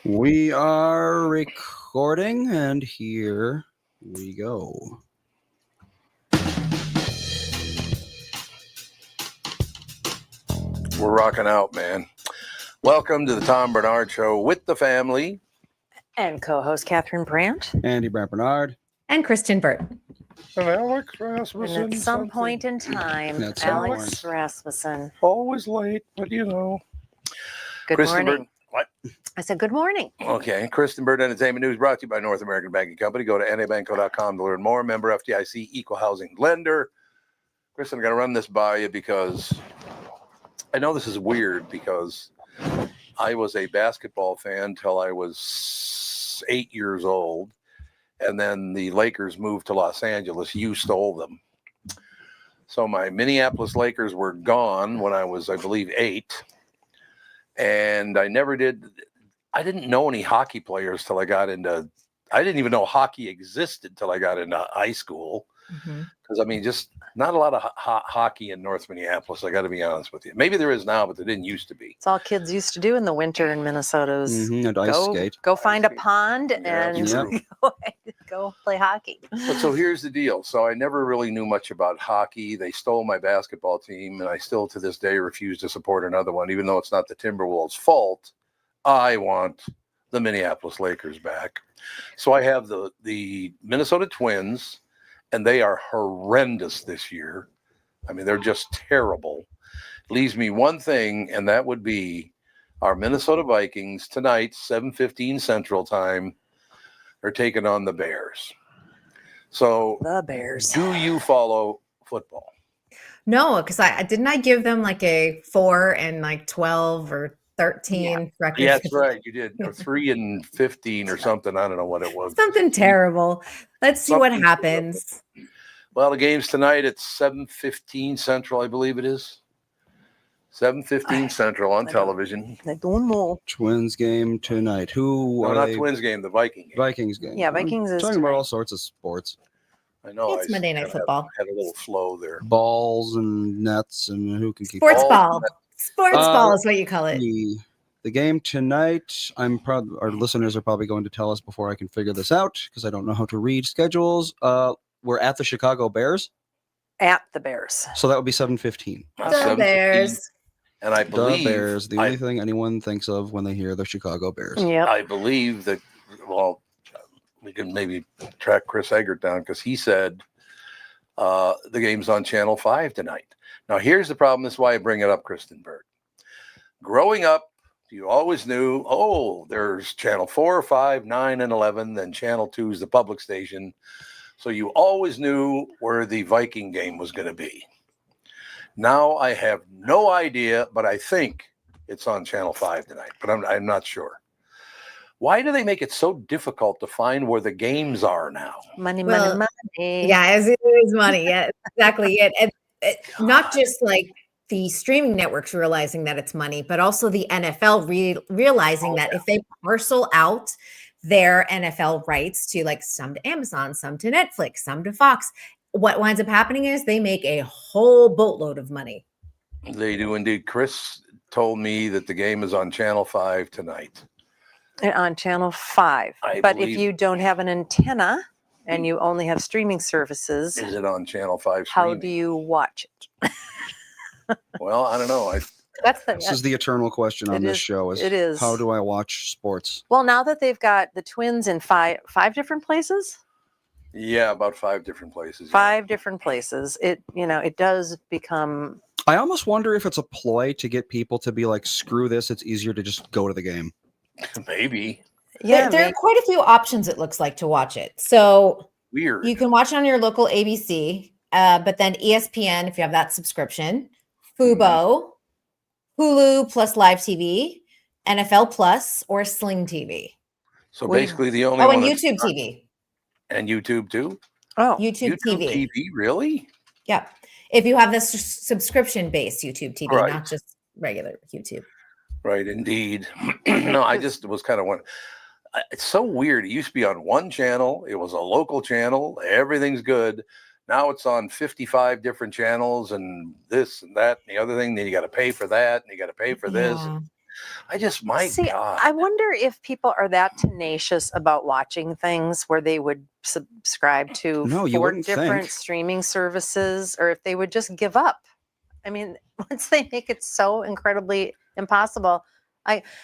We are recording, and here we go. We're rocking out, man. Welcome to the Tom Bernard Show with the family. And co-host Catherine Brandt. Andy Brant Bernard. And Kristyn Burt. And Alex Rasmussen. And at some point in time, Alex Rasmussen. Always late, but you know. Good Kristyn morning. What? I said good morning. Okay. Kristyn Burt Entertainment News brought to you by North American Banking Company. Go to nabanco.com to learn more. Member FDIC, equal housing lender. Kristyn, I'm going to run this by you because I know this is weird because I was a basketball fan till I was 8 years old. And then the Lakers moved to Los Angeles. You stole them. So my Minneapolis Lakers were gone when I was, I believe, 8. And I didn't know any hockey players till I didn't even know hockey existed till I got into high school. Because, I mean, just not a lot of hockey in North Minneapolis, I got to be honest with you. Maybe there is now, but there didn't used to be. It's all kids used to do in the winter in Minnesota. And ice skate. Go find a pond and go play hockey. But so here's the deal. So I never really knew much about hockey. They stole my basketball team, and I still to this day refuse to support another one, even though it's not the Timberwolves' fault. I want the Minneapolis Lakers back. So I have the Minnesota Twins, and they are horrendous this year. I mean, they're just terrible. Leaves me one thing, and that would be our Minnesota Vikings tonight, 7:15 Central Time. They're taking on the Bears. So the Bears. Do you follow football? No, because I give them like a 4 and like 12 or 13 record. Yeah, that's right. You did 3 and 15 or something. I don't know what it was. Something terrible. Let's see what happens. Well, the game's tonight at 7:15 Central, I believe it is. 7:15 Central on television. I don't know. Twins game tonight. Twins game, the Viking game. Vikings game. Yeah, Vikings is talking about all sorts of sports. I know. It's Monday Night Football. Had a little flow there. Balls and nets, and who can keep sports ball. Sports ball is what you call it. The game tonight, our listeners are probably going to tell us before I can figure this out because I don't know how to read schedules. We're at the Chicago Bears. At the Bears. So that would be 7:15. The Bears. And I believe the Bears, the only thing anyone thinks of when they hear the Chicago Bears. Yeah. I believe that, well, we can maybe track Chris Eggert down because he said the game's on Channel 5 tonight. Now, here's the problem. This is why I bring it up, Kristyn Burt. Growing up, you always knew, there's Channel 4, 5, 9, and 11. Then Channel 2 is the public station. So you always knew where the Viking game was going to be. Now I have no idea, but I think it's on Channel 5 tonight. But I'm not sure. Why do they make it so difficult to find where the games are now? Money. Yeah, it is money. Yeah, exactly. And not just like the streaming networks realizing that it's money, but also the NFL realizing that if they parcel out their NFL rights to like some to Amazon, some to Netflix, some to Fox, what winds up happening is they make a whole boatload of money. They do indeed. Chris told me that the game is on Channel 5 tonight. On Channel 5. But if you don't have an antenna and you only have streaming services, is it on Channel 5 how do you watch it? Well, I don't know. This is the eternal question on this show. It is. How do I watch sports? Well, now that they've got the Twins in five different places. Yeah, about 5 different places. 5 different places. It does become. I almost wonder if it's a ploy to get people to be like, screw this. It's easier to just go to the game. Maybe. Yeah, there are quite a few options, it looks like, to watch it. So weird. You can watch it on your local ABC, but then ESPN, if you have that subscription, Fubo, Hulu plus Live TV, NFL Plus, or Sling TV. So basically the only one. Oh, and YouTube TV. And YouTube too? Oh, YouTube TV. Really? Yeah. If you have this subscription-based YouTube TV, not just regular YouTube. Right, indeed. No, I just was kind of wondering. It's so weird. It used to be on one channel. It was a local channel. Everything's good. Now it's on 55 different channels and this and that and the other thing. Then you got to pay for that and you got to pay for this. See, God. I wonder if people are that tenacious about watching things where they would subscribe to No, you 4 wouldn't different think. streaming services, or if they would just give up. I mean, once they make it so incredibly impossible,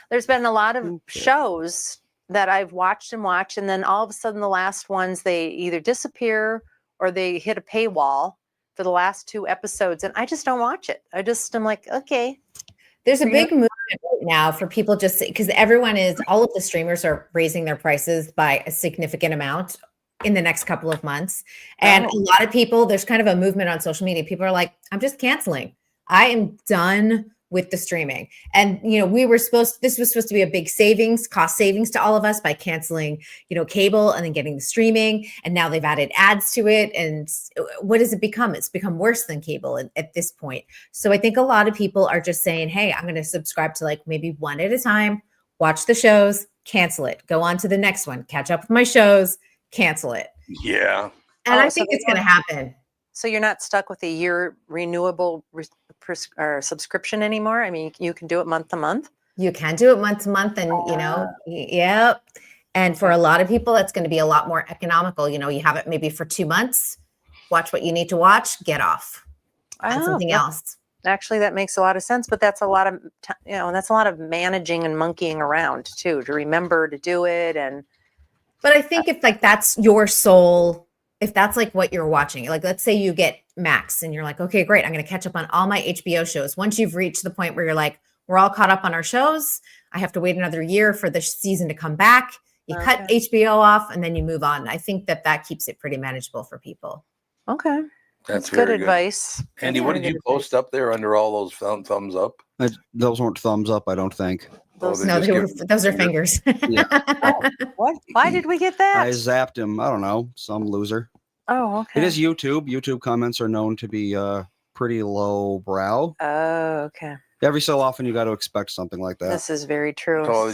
there's been a lot of Okay. shows that I've watched, and then all of a sudden the last ones, they either disappear or they hit a paywall for the last 2 episodes, and I just don't watch it. I'm like, okay. There's a big movement right now for people just because all of the streamers are raising their prices by a significant amount in the next couple of months. And a lot of people, there's kind of a movement on social media. People are like, I'm just canceling. I am done with the streaming. And, this was supposed to be a big cost savings to all of us by canceling, cable and then getting the streaming. And now they've added ads to it. And what does it become? It's become worse than cable at this point. So I think a lot of people are just saying, hey, I'm going to subscribe to like maybe one at a time, watch the shows, cancel it, go on to the next one, catch up with my shows, cancel it. Yeah. And I think it's going to happen. So you're not stuck with a year renewable subscription anymore? I mean, you can do it month to month? You can do it month to month and, yep. And for a lot of people, that's going to be a lot more economical. You have it maybe for 2 months, watch what you need to watch, get off. And something else. Actually, that makes a lot of sense, but that's a lot of, that's a lot of managing and monkeying around too, to remember to do it. But I think if like that's your sole, if that's like what you're watching, like let's say you get Max and you're like, okay, great, I'm going to catch up on all my HBO shows. Once you've reached the point where you're like, we're all caught up on our shows, I have to wait another year for the season to come back. You cut HBO off and then you move on. I think that keeps it pretty manageable for people. Okay. That's good advice. Andy, what did you post up there under all those thumbs up? Those weren't thumbs up, I don't think. Those are fingers. Yeah. What? Why did we get that? I zapped him. I don't know. Some loser. Oh, okay. It is YouTube. YouTube comments are known to be pretty low brow. Oh, okay. Every so often, you got to expect something like that. This is very true. So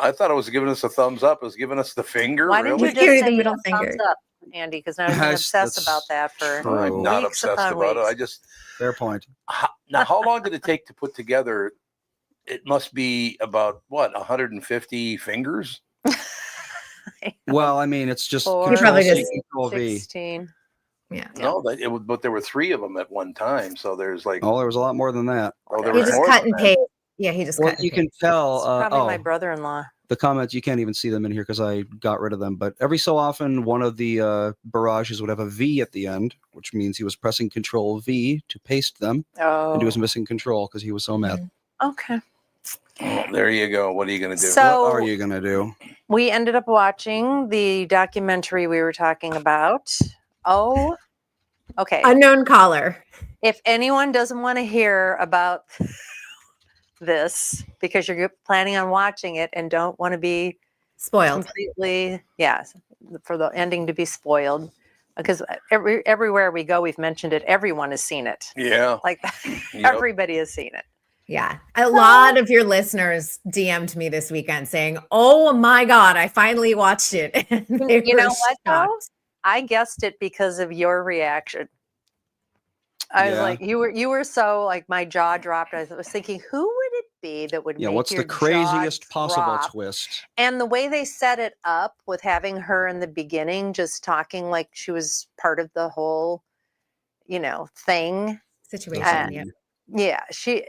I thought it was giving us a thumbs up. It was giving us the finger. Why didn't you just say the middle finger? Thumbs up, Andy, because now I'm obsessed about that for I'm not obsessed about it. Fair point. Now, how long did it take to put together? It must be about 150 fingers. Well, I mean, it's just Control 16. Yeah. No, but there were 3 of them at one time. So there's like, there was a lot more than that. there he was just more cut than and that. paste. Yeah, he just cut. You can tell. Probably my brother-in-law. The comments, you can't even see them in here because I got rid of them. But every so often, one of the barrages would have a V at the end, which means he was pressing Control V to paste them, and he was missing Control because he was so mad. Okay. Oh, there you go. What are you going to do? So, what are you going to do? We ended up watching the documentary we were talking about. Oh, okay. Unknown caller. If anyone doesn't want to hear about this because you're planning on watching it and don't want to be spoiled completely, for the ending to be spoiled, because everywhere we go, we've mentioned it. Everyone has seen it. Yeah. Like everybody has seen it. Yeah. A lot of your listeners DM'd me this weekend saying, oh my God, I finally watched it. You know what, though? I guessed it because of your reaction. I was like, you were so like, my jaw dropped. I was thinking, who would it be that would make what's your the craziest jaw possible drop? twist? And the way they set it up with having her in the beginning, just talking like she was part of the whole, thing. Situation. Yeah, she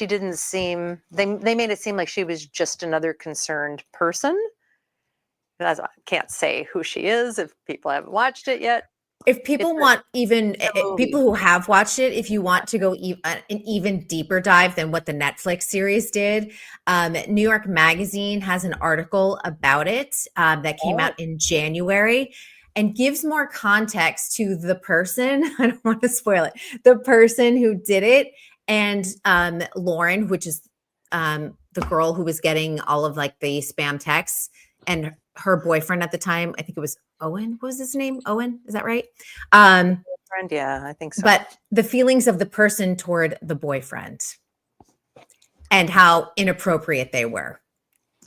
didn't seem, they made it seem like she was just another concerned person. I can't say who she is if people haven't watched it yet. If people want people who have watched it, if you want to go an even deeper dive than what the Netflix series did, New York Magazine has an article about it that came out in January and gives more context to the person. I don't want to spoil it. The person who did it. And Lauren, which is the girl who was getting all of like the spam texts, and her boyfriend at the time, I think it was Owen. What was his name? Owen, is that right? Boyfriend, yeah, I think so. But the feelings of the person toward the boyfriend and how inappropriate they were.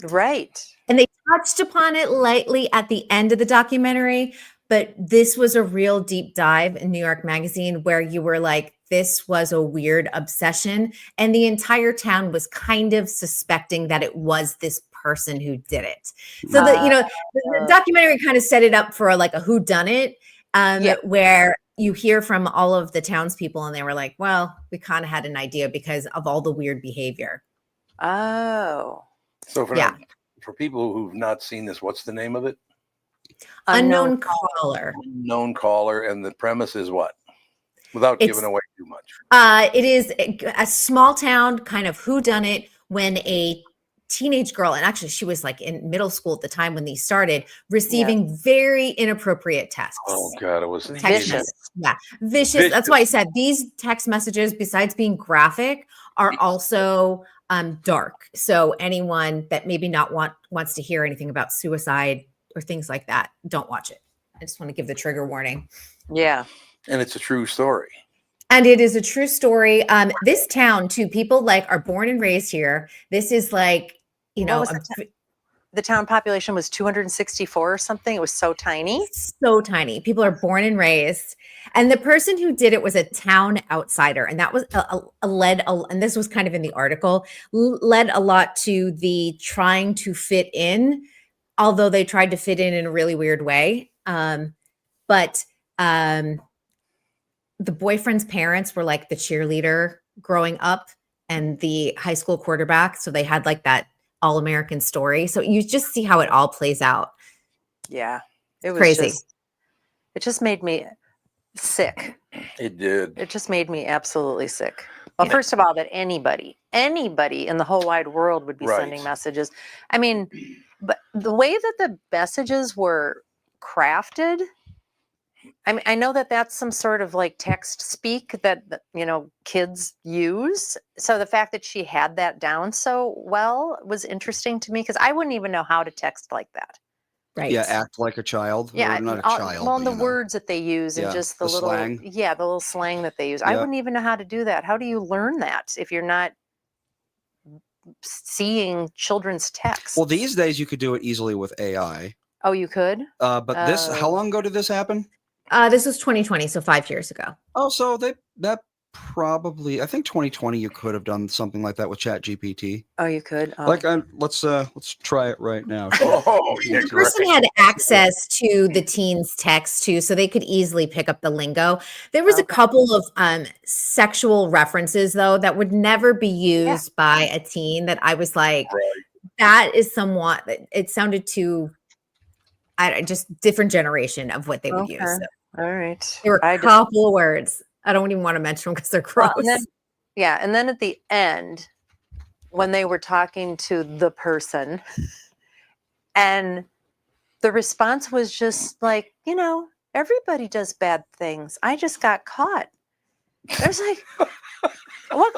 Right. And they touched upon it lightly at the end of the documentary, but this was a real deep dive in New York Magazine where you were like, this was a weird obsession, and the entire town was kind of suspecting that it was this person who did it. So the documentary kind of set it up for like a whodunit, where you hear from all of the townspeople, and they were like, "Well, we kind of had an idea because of all the weird behavior." Oh, So for people who've not seen this, what's the name of it? Unknown caller. Unknown caller, and the premise is what? Without giving away too much. It is a small town kind of whodunit when a teenage girl, and actually she was like in middle school at the time when these started, receiving very inappropriate texts. Oh God, it was vicious. Vicious. That's why I said these text messages, besides being graphic, are also dark. So anyone that maybe wants to hear anything about suicide or things like that, don't watch it. I just want to give the trigger warning. Yeah. And it's a true story. And it is a true story. This town, too, people like are born and raised here. This is like, the town population was 264 or something. It was so tiny. So tiny. People are born and raised. And the person who did it was a town outsider. And that was and this was kind of in the article, led a lot to the trying to fit in, although they tried to fit in a really weird way. But the boyfriend's parents were like the cheerleader growing up and the high school quarterback. So they had like that all-American story. So you just see how it all plays out. Yeah. It was crazy. It just made me sick. It did. It just made me absolutely sick. Well, first of all, that anybody in the whole wide world would be sending messages. I mean, but the way that the messages were crafted, I mean, I know that that's some sort of like text speak that kids use. So the fact that she had that down so well was interesting to me because I wouldn't even know how to text like that. Right. Yeah, act like a child. Yeah, not a child. Well, and the words that they use and just the little slang. Yeah, the little slang that they use. I wouldn't even know how to do that. How do you learn that if you're not seeing children's text? Well, these days you could do it easily with AI. Oh, you could? But this, how long ago did this happen? This was 2020, so 5 years ago. Oh, so that probably, I think 2020 you could have done something like that with ChatGPT. Oh, you could. Oh. Like, let's try it right now. The person had access to the teens' text too, so they could easily pick up the lingo. There was a couple of sexual references though that would never be used by a teen. That I was like, that is somewhat. It sounded too. Just different generation of what they would use. So. All right. There were a couple of words. I don't even want to mention them because they're gross. Well, and then at the end, when they were talking to the person, and the response was just like, everybody does bad things. I just got caught. I was like,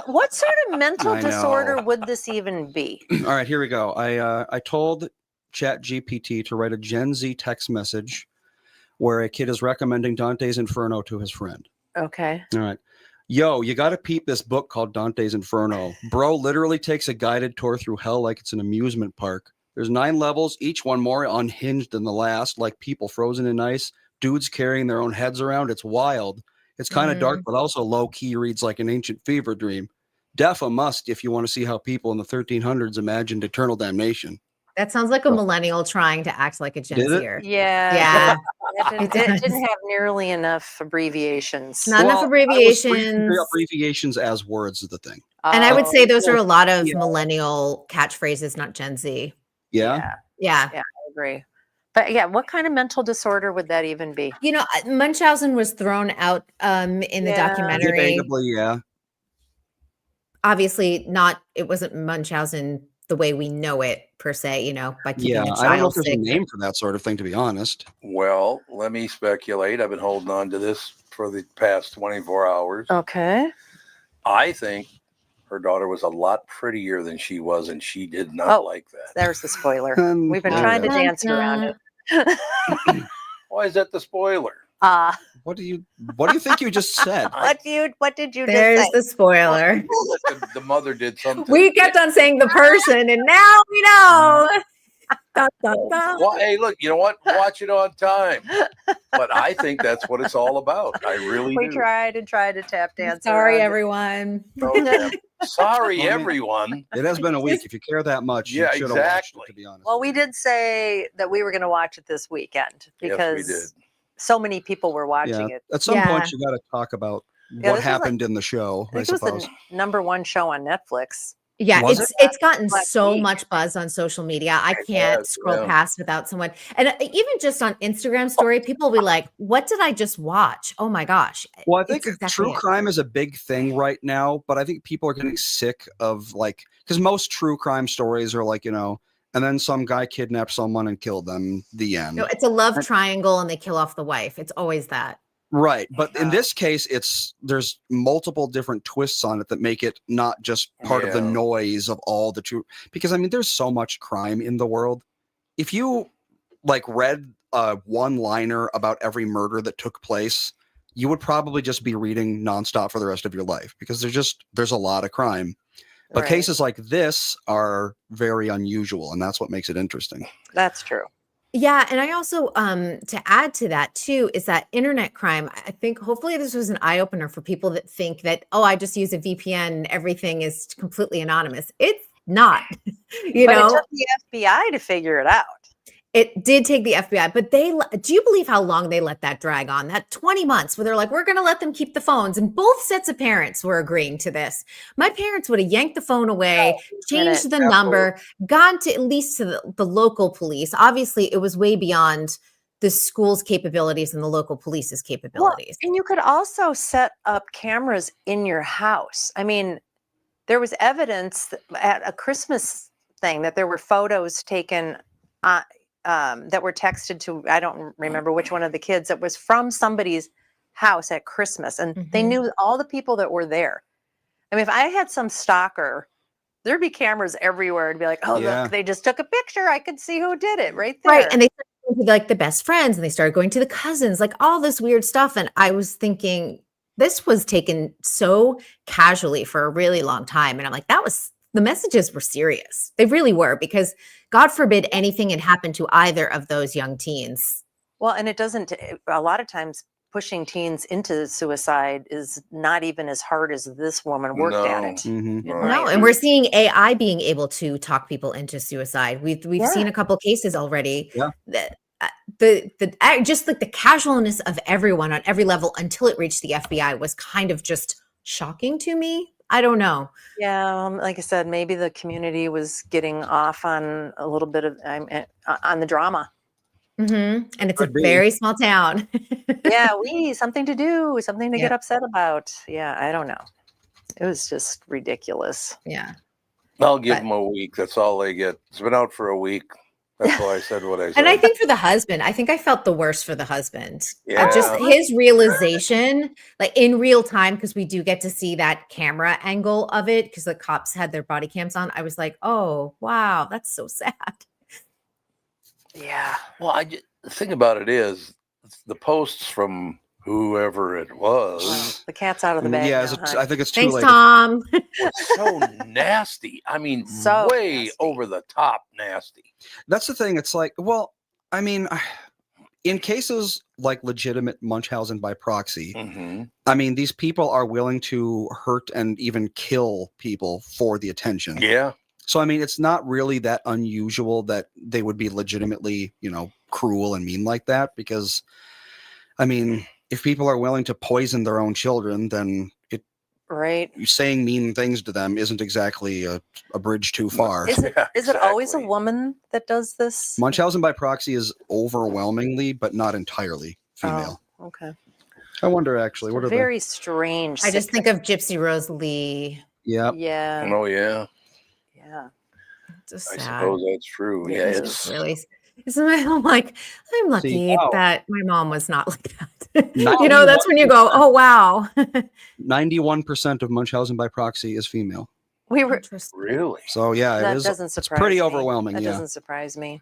what sort of mental disorder would this even be? All right, here we go. I told ChatGPT to write a Gen Z text message where a kid is recommending Dante's Inferno to his friend. Okay. All right. Yo, you got to peep this book called Dante's Inferno. Bro literally takes a guided tour through hell like it's an amusement park. There's 9 levels, each one more unhinged than the last, like people frozen in ice, dudes carrying their own heads around. It's wild. It's kind of dark, but also low-key reads like an ancient fever dream. Def a must if you want to see how people in the 1300s imagined eternal damnation. That sounds like a millennial trying to act like a Gen Zer. Yeah. It didn't have nearly enough abbreviations. Not enough abbreviations. Abbreviations as words is the thing. And I would say those are a lot of millennial catchphrases, not Gen Z. Yeah. I agree. But what kind of mental disorder would that even be? Munchausen was thrown out in the documentary. Debatably, yeah. Obviously, it wasn't Munchausen the way we know it per se, by keeping a child I don't know if sick. there's a name for that sort of thing, to be honest. Well, let me speculate. I've been holding on to this for the past 24 hours. Okay. I think her daughter was a lot prettier than she was, and she did not like that. There's the spoiler. We've been trying to dance around it. Why is that the spoiler? What do you think you just said? What did you There's just say? the spoiler. The mother did something. We kept on saying the person, and now we know. Dun, dun, dun. Well, hey, look, you know what? Watch it on time. But I think that's what it's all about. I really We do. tried to tap dance. Sorry, around it. everyone. Okay. Sorry, Well, I mean, everyone. It has been a week. If you care that much, Yeah, you should have watched exactly. it, to be honest. Well, we did say that we were going to watch it this weekend because Yes, we did. so many people were watching it. At some Yeah. point, you got to talk about Yeah, what this was happened in the show, I think I it was suppose. the number one show on Netflix. Yeah, Was it's gotten last so week? much buzz on social media. I It can't has, scroll yeah. past without someone. And even just on Instagram story, people will be like, "What did I just watch? Oh my gosh!" Well, I It's think exactly true it. crime is a big thing right now, but I think people are getting sick of because most true crime stories are and then some guy kidnapped someone and killed them, the end. No, it's a love And- triangle, and they kill off the wife. It's always that. Right. But in Yeah. this case, there's multiple different twists on it that make it not just part of the Yeah. noise of all the true, because I mean, there's so much crime in the world. If you read a one-liner about every murder that took place, you would probably just be reading nonstop for the rest of your life because there's a lot of crime. But Right. cases like this are very unusual, and that's what makes it interesting. That's true. Yeah, and I also to add to that too is that internet crime. I think hopefully this was an eye opener for people that think that, oh, I just use a VPN and everything is completely anonymous. It's not. You But know, it took the FBI to figure it out. it did take the FBI, but do you believe how long they let that drag on? That 20 months where they're like, we're going to let them keep the phones. And both sets of parents were agreeing to this. My parents would have yanked the phone away, changed the number, gone to at least to the local police. Obviously, it was way beyond the school's capabilities and the local police's capabilities. Well, and you could also set up cameras in your house. I mean, there was evidence at a Christmas thing that there were photos taken that were texted to, I don't remember which one of the kids, that was from somebody's house at Christmas. And they knew all the people that were there. I mean, if I had some stalker, there'd be cameras everywhere and be like, oh, Yeah. look, they just took a picture. I could see who did it right there. Right. And they started going to the best friends and they started going to the cousins, all this weird stuff. And I was thinking this was taken so casually for a really long time. And I'm like, the messages were serious. They really were, because God forbid anything had happened to either of those young teens. Well, and it doesn't, a lot of times pushing teens into suicide is not even as hard as this woman worked at No. it. Mhm. No, No, and we're seeing AI being able to talk people into suicide. We've Yeah. seen a couple cases already. Yeah. That just the casualness of everyone on every level until it reached the FBI was kind of just shocking to me. I don't know. Yeah, like I said, maybe the community was getting off on a little bit of on the drama. And it's Could a be. very small town. Yeah, something to do, something to Yeah. get upset about. Yeah, I don't know. It was just ridiculous. Yeah. I'll give But- them a week. That's all they get. It's been out for a week. That's why I said what I said. And I think for the husband, I think I felt the worst for the husband. Yeah. Just his realization, in real time, because we do get to see that camera angle of it, because the cops had their body cams on. I was like, oh, wow, that's so sad. Yeah. Well, the thing about it is the posts from whoever it was The cat's out of the bag. Yeah, now, huh? I think it's too Thanks, late. Tom. were so nasty. I mean, So way nasty. over the top nasty. That's the thing. It's I mean, in cases like legitimate Munchausen by proxy, Mm-hmm. I mean, these people are willing to hurt and even kill people for the attention. Yeah. So, I mean, it's not really that unusual that they would be legitimately, cruel and mean like that, because, I mean, if people are willing to poison their own children, then Right. saying mean things to them isn't exactly a bridge too far. Is it Yeah, is it always a exactly. woman that does this? Munchausen by proxy is overwhelmingly, but not entirely female. Oh, okay. I wonder, actually, what are Very strange. I just think of Gypsy Rose Lee. Yep. Yeah. Oh, yeah. Yeah. Just I sad. suppose that's true. Yeah. It's It's just really. I'm like, I'm lucky wow. that my mom was not like that. Not That's when you go, oh wow. 91% of Munchausen by proxy is female. We were. Interesting. really. So yeah, That it is. doesn't It's surprise pretty me. overwhelming. That Yeah. doesn't surprise me.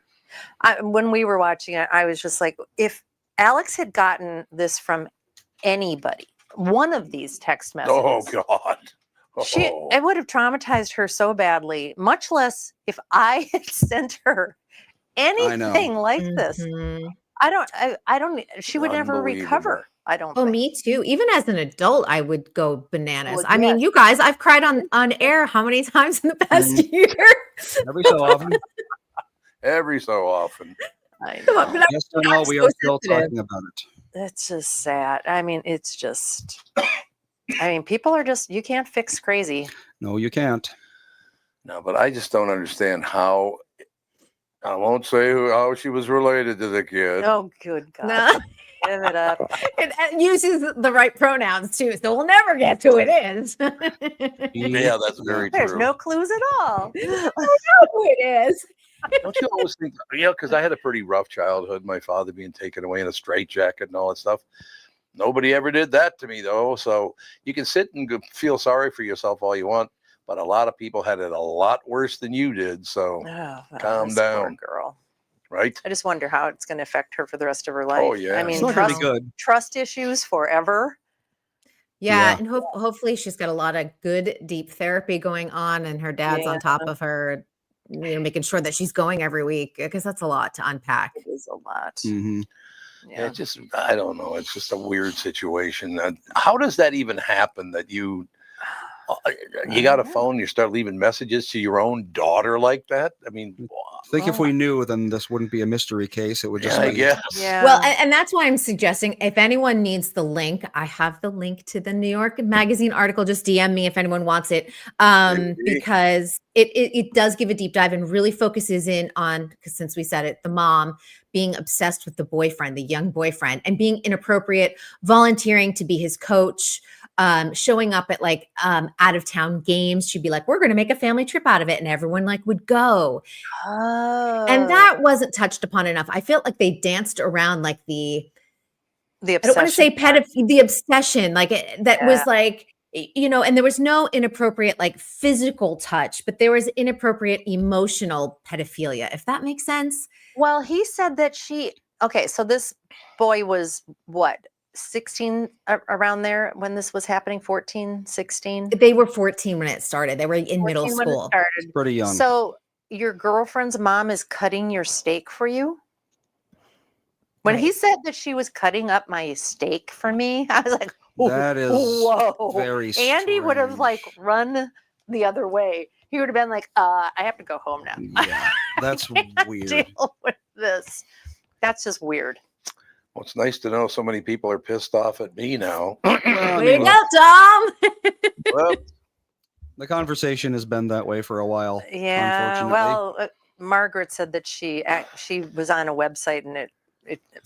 When we were watching it, I was just like, if Alex had gotten this from anybody, one of these text messages, Oh, God. Oh. it would have traumatized her so badly, much less if I had sent her anything like this. Mhm. I don't, she would never Unbelievable. recover. I don't Oh, think. me too. Even as an adult, I would go bananas. Well, I mean, you guys, I've cried on air how many times in the past year? Every so often. Every so often. I Come on, know. but I'm Yes or no, we so are still sensitive. talking about it. It's just sad. I mean, it's just, I mean, people are just, you can't fix crazy. No, you can't. No, but I just don't understand how. I won't say how she was related to the kid. Oh, good God. No. Give it up. It uses the right pronouns too, so we'll never guess who it is. Yeah, that's very There's true. no clues at all. I know who it is. Don't you always think, because I had a pretty rough childhood, my father being taken away in a straitjacket and all that stuff. Nobody ever did that to me, though. So you can sit and feel sorry for yourself all you want, but a lot of people had it a lot worse than you did. So calm this poor down. girl. Right? I just wonder how it's going to affect her for the rest of her life. Oh, yeah. I It's mean, not going to be good. trust issues forever. Yeah, Yeah. and hopefully she's got a lot of good deep therapy going on, and her dad's on top of her, making sure that she's going every week, because that's a lot to unpack. It is a lot. Hmm. Yeah. It's just, I don't know. It's just a weird situation. How does that even happen that you got a phone, you start leaving messages to your own daughter like that? I mean, I think if we knew, then this wouldn't be a mystery case. It would just I be. guess. Yeah. Well, and that's why I'm suggesting, if anyone needs the link, I have the link to the New York Magazine article. Just DM me if anyone wants it, because it does give a deep dive and really focuses in on, because since we said it, the mom being obsessed with the boyfriend, the young boyfriend, and being inappropriate, volunteering to be his coach, showing up at like out of town games. She'd be like, we're going to make a family trip out of it, and everyone like would go. And that wasn't touched upon enough. I felt like they danced around like the obsession. I don't want to say the obsession, like that was like, and there was no inappropriate like physical touch, but there was inappropriate emotional pedophilia, if that makes sense. Well, he said that so this boy was what, 16, around there when this was happening, 14, 16? They were 14 when it started. They were in middle 14 when it school. started. Pretty young. So your girlfriend's mom is cutting your steak for you? When he said that she was cutting up my steak for me, I was like, that is very strange. Andy would have like run the other way. He would have been like, I have to go home now. Yeah, that's weird. Deal with this. That's just weird. Well, it's nice to know so many people are pissed off at me now. Way to go, Tom. Well, the conversation has been that way for a while. Yeah. Unfortunately. Well, Margaret said that she was on a website, and it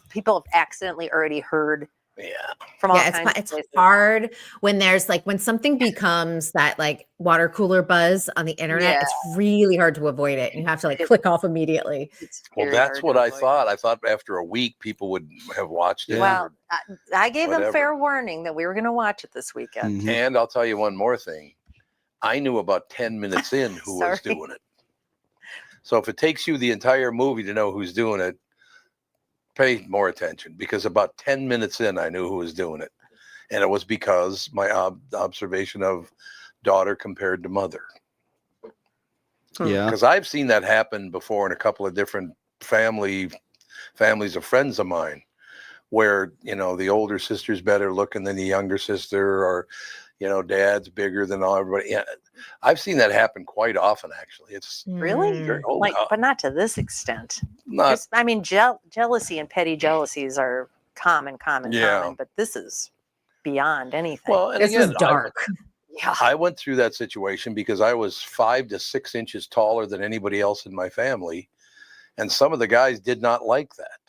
people have accidentally already heard. Yeah. From all Yeah, kinds of it's places. hard when there's like, when something becomes that like water cooler buzz on the internet, it's really hard to avoid it. You have to like click off immediately. Well, that's what I thought. I thought after a week people would have watched it. Well, I gave them whatever. fair warning that we were going to watch it this weekend. Mhm. And I'll tell you one more thing. I knew about 10 minutes in who was doing it. So if it takes you the entire movie to know who's doing it, pay more attention, because about 10 minutes in, I knew who was doing it. And it was because my observation of daughter compared to mother. Yeah. Because I've seen that happen before in a couple of different families of friends of mine, where, the older sister's better looking than the younger sister, or, dad's bigger than everybody. Yeah, I've seen that happen quite often, actually. It's Really? But not to this extent. I mean, jealousy and petty jealousies are common, but this is beyond anything. Well, and This again, is dark. I went through that situation because I was 5 to 6 inches taller than anybody else in my family. And some of the guys did not like that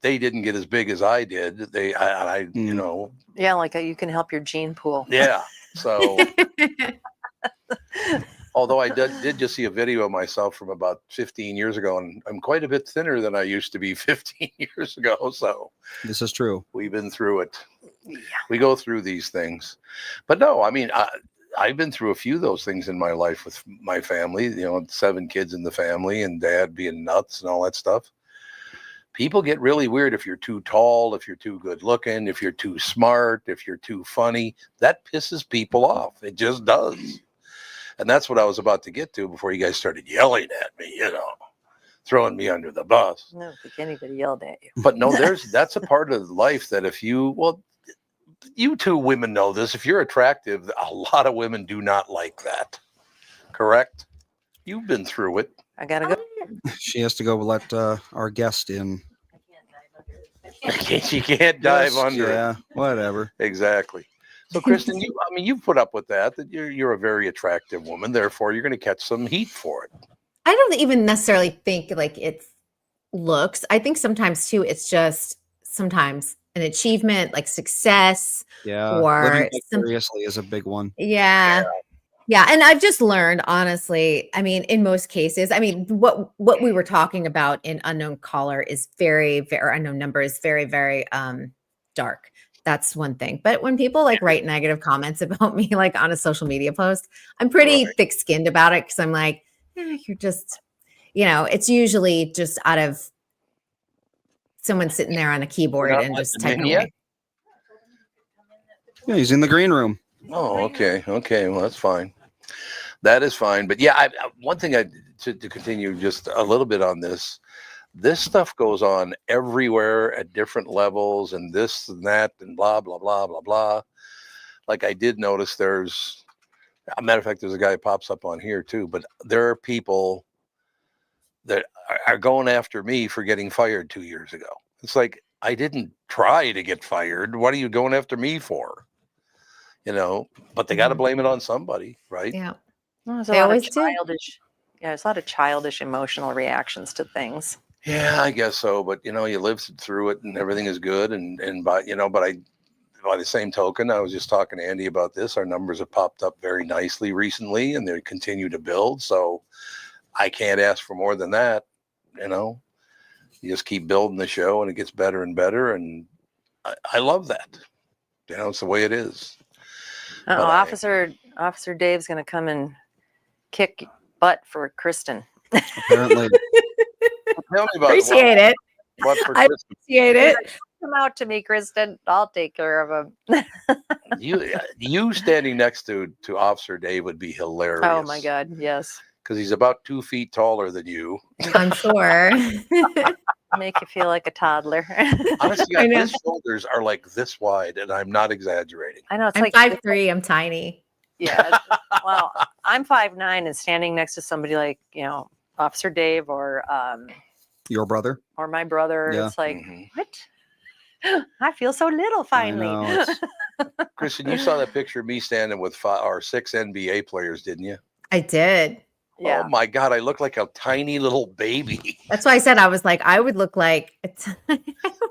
they didn't get as big as I did. Yeah, like you can help your gene pool. Yeah. So, although I did just see a video of myself from about 15 years ago, and I'm quite a bit thinner than I used to be 15 years ago. So this is true. We've been through it. Yeah. We go through these things. But no, I mean, I've been through a few of those things in my life with my family, 7 kids in the family and dad being nuts and all that stuff. People get really weird if you're too tall, if you're too good looking, if you're too smart, if you're too funny. That pisses people off. It just does. And that's what I was about to get to before you guys started yelling at me, throwing me under the bus. I don't think anybody yelled at you. But no, that's a part of life that if you, well, you two women know this. If you're attractive, a lot of women do not like that. Correct? You've been through it. I gotta go. She has to go let our guest in. She can't dive Just- under Yeah, whatever. it. Exactly. So, Kristyn, you've put up with that you're a very attractive woman. Therefore, you're going to catch some heat for it. I don't even necessarily think like it's looks. I think sometimes too, it's just sometimes an achievement, like success. Yeah, Or living some- vicariously is a big one. Yeah. Yeah. And I've just learned, honestly, I mean, in most cases, I mean, what we were talking about in Unknown Caller is very, very, unknown number is very, very dark. That's one thing. But when people like write negative comments about me, like on a social media post, I'm pretty Right. thick skinned about it because I'm like, you're just, it's usually just out of someone sitting there on a keyboard not and just letting typing in yet? away. Yeah, he's in the green room. Oh, okay. Okay. Well, that's fine. That is fine. But yeah, one thing to continue just a little bit on this stuff goes on everywhere at different levels and this and that and blah, blah, blah, blah, blah. Like I did notice there's a matter of fact, there's a guy who pops up on here too, but there are people that are going after me for getting fired 2 years ago. It's like, I didn't try to get fired. What are you going after me for? But they got to blame it on somebody, right? Yeah. Well, there's They a lot of always do. childish. Yeah, there's a lot of childish emotional reactions to things. Yeah, I guess so. But you live through it and everything is good. And by the same token, I was just talking to Andy about this. Our numbers have popped up very nicely recently and they continue to build. So I can't ask for more than that. You just keep building the show and it gets better and better. And I love that. It's the way it is. Uh-oh, But Officer Dave's going to come and kick butt for Kristyn. Apparently, Tell me about Appreciate it. what for I- Kristyn. Appreciate it. Come out to me, Kristyn. I'll take care of him. You standing next to Officer Dave would be hilarious. Oh my God, yes. Because he's about 2 feet taller than you. I'm sure. Make you feel like a toddler. Honestly, I know. his shoulders are like this wide, and I'm not exaggerating. I know it's I'm like 5'3". I'm tiny. Yeah. Well, I'm 5'9" and standing next to somebody like Officer Dave or your brother. my brother. Yeah. It's like Mhm. what? I feel so little finally. I know, it's- Kristyn, you saw that picture of me standing with 5 or 6 NBA players, didn't you? I did. Yeah. Oh my God, I look like a tiny little baby. That's why I said I was like, I would look like I don't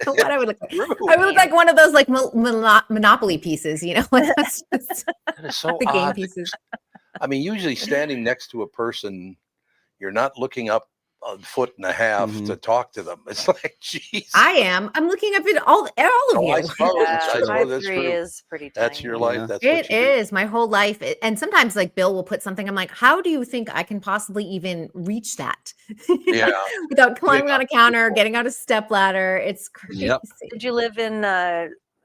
know what I would look like. True. I would look like one of those like Monopoly pieces, That's just That is so the game odd. pieces. I mean, usually standing next to a person, you're not looking up a foot and a half Mhm. to talk to them. It's like, geez. I am. I'm looking up at all of Oh, you. I suppose. Yeah, I suppose that's 5'3" true. is pretty tiny. That's your life. Yeah. That's what It you do. is my whole life. And sometimes like Bill will put something, I'm like, how do you think I can possibly even reach that? Yeah. Without climbing Yeah. on a counter, getting out a step ladder. It's crazy. Yep. Did you live in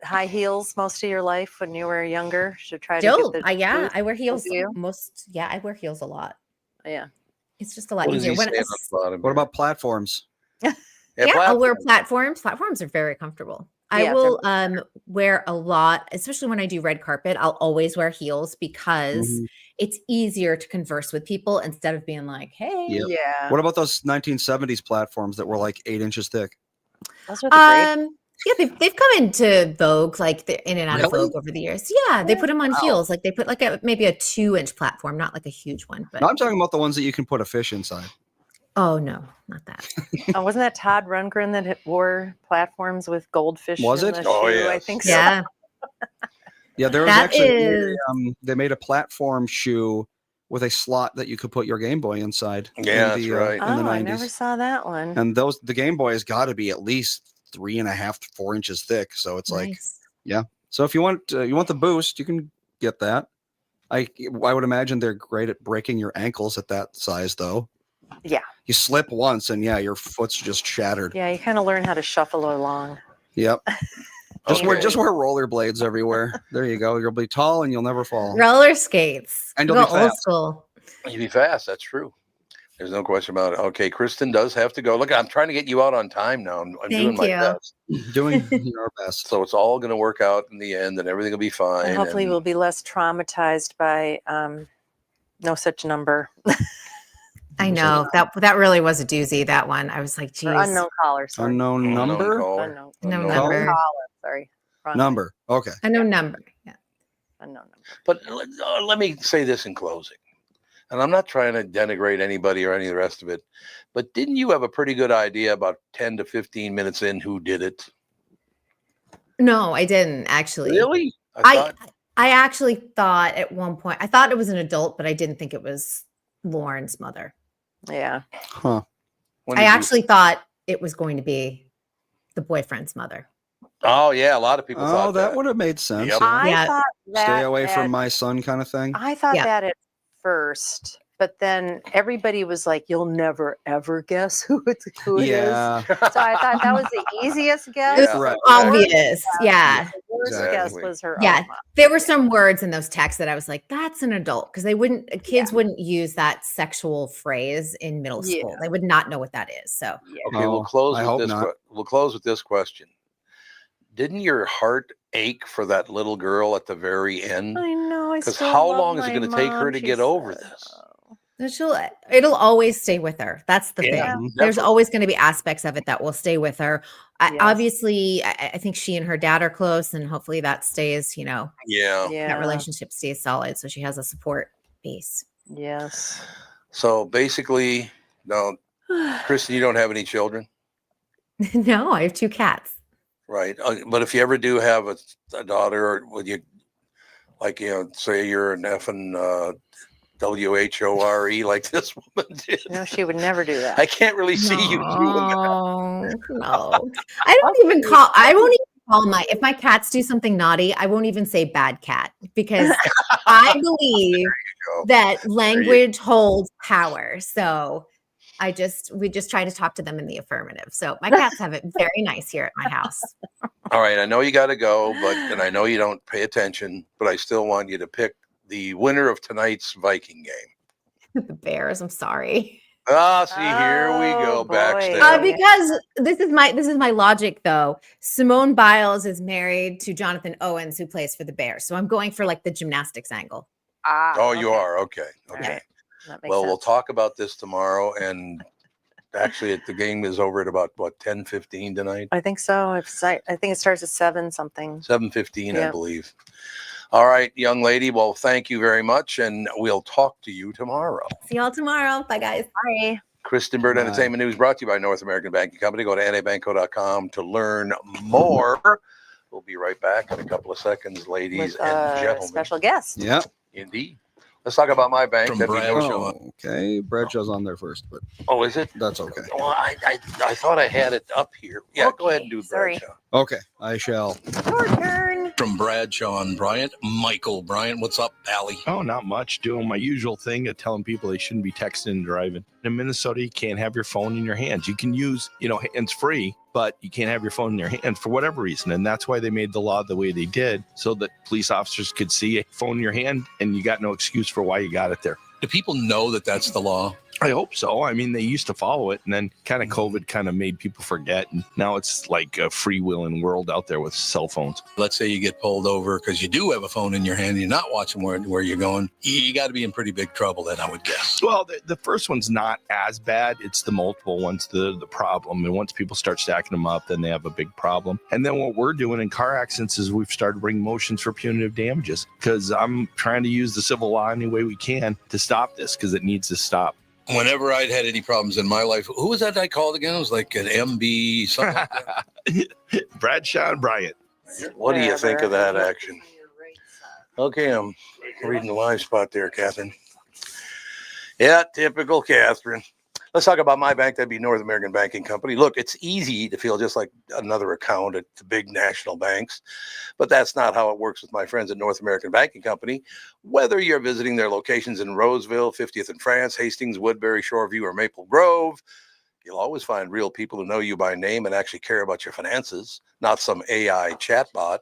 high heels most of your life when you were younger? Should try Still, to get the yeah, boost? I wear heels you? I wear heels a lot. Yeah. It's just a lot What does easier. he When say on the bottom What here? about platforms? yeah, I'll wear platform. platforms. Platforms are very comfortable. I Yeah, will wear a lot, especially when I do red carpet. I'll always wear heels because Mhm. it's easier to converse with people instead of being like, hey. Yep. Yeah. What about those 1970s platforms that were like 8 inches thick? Those are the great. Yeah, they've come into Vogue, like they're in and out of Really? Vogue over the years. Yeah, they put them on heels. Like they put like maybe a 2-inch platform, not like a huge one. But No, I'm talking about the ones that you can put a fish inside. oh no, not that. Wasn't that Todd Rundgren that wore platforms with goldfish? Was in it? the Oh, shoe? I yes. think so. Yeah, Yeah, there was that actually is. they made a platform with a slot that you could put your Game Boy inside. Yeah, that's right. In the Oh, 90s. I never saw that one. And the Game Boy has got to be at least 3.5 to 4 inches thick. So it's like, Nice. so if you want the boost, you can get that. I would imagine they're great at breaking your ankles at that size, though. Yeah. You slip once, and yeah, your foot's just shattered. Yeah, you kind of learn how to shuffle along. Yep. Just wear Okay. rollerblades everywhere. There you go. You'll be tall and you'll never fall. Roller skates. And you'll Go be old fast. school. You'd be fast. That's true. There's no question about it. Okay, Kristyn does have to go. Look, I'm trying to get you out on time now. I'm doing Thank my you. best. Doing our best. So it's all going to work out in the end, and everything will be fine. And hopefully, we'll be less traumatized by no such number I know that really was a doozy. That one, I was like, geez, or unknown caller. Sorry. Unknown number. caller. Unknown Unknown number. caller. Sorry. Wrong Number. Okay. Unknown number. Yeah. Unknown number. But let me say this in closing. And I'm not trying to denigrate anybody or any of the rest of it, but didn't you have a pretty good idea about 10 to 15 minutes in who did it? No, I didn't actually. Really? I actually thought at one point, I thought it was an adult, but I didn't think it was Lauren's mother. Yeah. Huh. I actually thought it was going to be the boyfriend's mother. Oh, yeah. A lot of people thought that would have made sense. Yep. Yeah. I thought that. Stay away at- from my son kind of thing. I thought Yeah. that at first, but then everybody was like, "You'll never ever guess who it is." Yeah. So I thought that was the easiest guess. Yeah, right. Obvious. Yeah. The worst Exactly. guess was her. Yeah. Oma. There were some words in those texts that I was like, that's an adult. Because kids wouldn't use that sexual phrase in middle school. Yeah. They would not know what that is. So Okay, Oh, we'll close I with hope this. not. We'll close with this question. Didn't your heart ache for that little girl at the very end? I know. I 'Cause still how love long is it my gonna take her mom, to she get over said. this? it'll always stay with her. That's the Yeah, thing. There's definitely. always going to be aspects of it that will stay with her. Yes. Obviously, I think she and her dad are close, and hopefully that stays, Yeah. Yeah. that relationship stays solid. So she has a support base. Yes. So basically, no, Kristyn, you don't have any children, No, I have 2 cats. right? But if you ever do have a daughter, or would you, like, say you're an effing WHORE like this woman did? No, she would never do that. I can't really see you doing that. No. I won't even call if my cats do something naughty, I won't even say bad cat because I believe go. that language holds power. So we just try to talk to them in the affirmative. So my cats have it very nice here at my house. All right, I know you got to go, and I know you don't pay attention, but I still want you to pick the winner of tonight's Viking game. The Bears, I'm sorry. Ah, see, here we go, Oh, boy. backstage. Because this is my logic though. Simone Biles is married to Jonathan Owens, who plays for the Bears. So I'm going for like the gymnastics angle. Oh, you okay. are? Okay. All Okay. right. That makes Well, we'll sense. talk about this tomorrow. And actually, the game is over at about, 10:15 tonight? I think so. I think it starts at 7 something. 7:15, I Yeah. believe. All right, young lady. Well, thank you very much. And we'll talk to you tomorrow. See y'all tomorrow. Bye guys. Bye. Kristyn Bird Bye. Entertainment News brought to you by North American Banking Company. Go to nabanco.com to learn more. We'll be right back in a couple of seconds, ladies With and a gentlemen. special guest. Yeah. Indeed. Let's talk about my bank. From That'd be Brad North- Shaw. Oh, okay. Bradshaw's on there first, but Oh, is it? that's okay. Well, I thought I had it up here. Yeah, go ahead and do Sorry. Bradshaw. Okay, I shall. Your turn. From Bradshaw and Bryant, Michael Bryant. What's up, Allie? Oh, not much. Doing my usual thing of telling people they shouldn't be texting and driving. In Minnesota, you can't have your phone in your hands. You can use, hands free, but you can't have your phone in your hand for whatever reason. And that's why they made the law the way they did, so that police officers could see a phone in your hand and you got no excuse for why you got it there. Do people know that that's the law? I hope so. I mean, they used to follow it, and then kind of COVID kind of made people forget. And now it's like a freewheeling world out there with cell phones. Let's say you get pulled over because you do have a phone in your hand and you're not watching where you're going. You got to be in pretty big trouble then, I would guess. Well, the first one's not as bad. It's the multiple ones, the problem. And once people start stacking them up, then they have a big problem. And then what we're doing in car accidents is we've started bringing motions for punitive damages, because I'm trying to use the civil law any way we can to stop this, because it needs to stop. Whenever I'd had any problems in my life, who was that I called again? It was like an MB, something like that. Bradshaw and Bryant. What do you think of Whatever. that action? Okay, I'm reading the live spot there, Catherine. Yeah, typical Catherine. Let's talk about my bank. That'd be North American Banking Company. Look, it's easy to feel just like another account at the big national banks, but that's not how it works with my friends at North American Banking Company. Whether you're visiting their locations in Roseville, 50th in France, Hastings, Woodbury, Shoreview, or Maple Grove, you'll always find real people who know you by name and actually care about your finances, not some AI chatbot.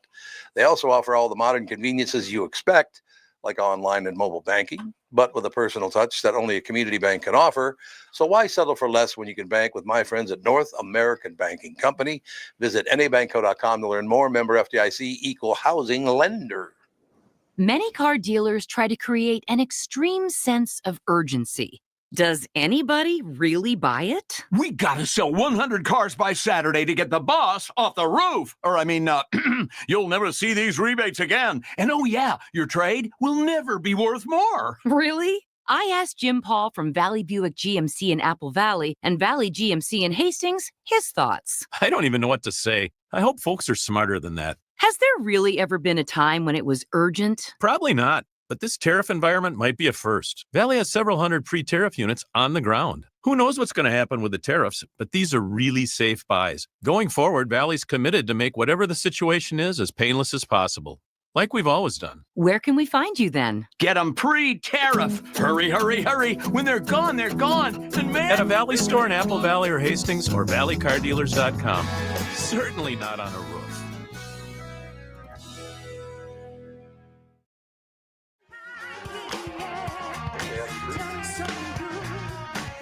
They also offer all the modern conveniences you expect, like online and mobile banking, but with a personal touch that only a community bank can offer. So why settle for less when you can bank with my friends at North American Banking Company? Visit nabanco.com to learn more. Member FDIC, equal housing lender. Many car dealers try to create an extreme sense of urgency. Does anybody really buy it? We gotta sell 100 cars by Saturday to get the boss off the roof. Or, I mean, you'll never see these rebates again. And oh yeah, your trade will never be worth more. Really? I asked Jim Paul from Valley Buick GMC in Apple Valley and Valley GMC in Hastings his thoughts. I don't even know what to say. I hope folks are smarter than that. Has there really ever been a time when it was urgent? Probably not. But this tariff environment might be a first. Valley has several hundred pre-tariff units on the ground. Who knows what's going to happen with the tariffs, but these are really safe buys. Going forward, Valley's committed to make whatever the situation is as painless as possible, like we've always done. Where can we find you then? Get them pre-tariff. Hurry, hurry, hurry. When they're gone, they're gone. And man, At a Valley store in Apple Valley or Hastings or valleycardealers.com. Certainly not on a roof.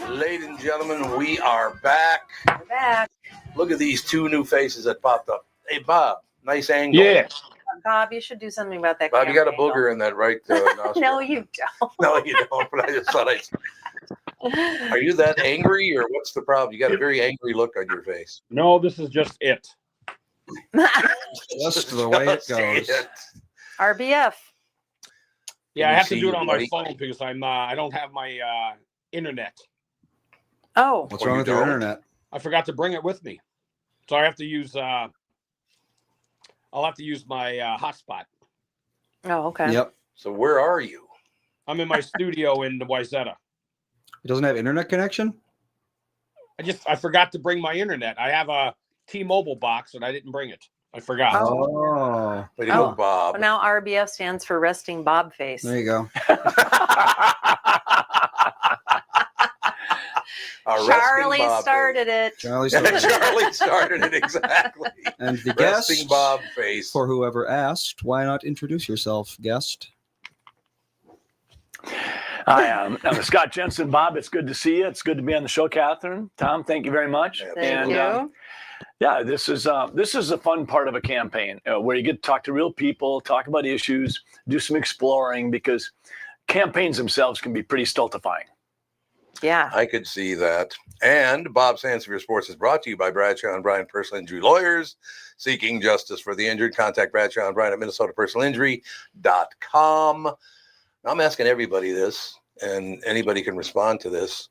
Ladies and gentlemen, we are back. We're back. Look at these two new faces that popped up. Hey, Bob, nice angle. Yeah. Bob, you should do something about that. Bob, you got a camera booger in that right nostril. No, you don't. No, you don't. But I just thought Are you that angry, or what's the problem? You got a very angry look on your face. No, this is just it. Just the way it goes. RBF. Yeah, I have to see do it you, on buddy. my phone because I don't have my internet. Oh. What's Oh, wrong you with your don't? internet? I forgot to bring it with me, so I have to use. I'll have to use my hotspot. Oh, okay. Yep. So where are you? I'm in my studio in Wayzata. It doesn't have internet connection? I forgot to bring my internet. I have a T-Mobile box and I didn't bring it. I forgot. Oh. Way to go, Oh. Bob. Well, now RBF stands for resting Bob face. There you go. Charlie started it. Charlie Yeah, started. Charlie started it, exactly. And the Resting guest, Bob face. for whoever asked, why not introduce yourself, guest? Hi, I'm Scott Jensen and Bob. It's good to see you. It's good to be on the show, Catherine. Tom, thank you very much. Thank you. Yeah, this is a fun part of a campaign where you get to talk to real people, talk about issues, do some exploring, because campaigns themselves can be pretty stultifying. Yeah. I could see that. And Bob Sansevier Sports is brought to you by Bradshaw and Bryan Personal Injury Lawyers, seeking justice for the injured. Contact Bradshaw and Bryan at MinnesotaPersonalInjury.com. Now, I'm asking everybody this, and anybody can respond to this,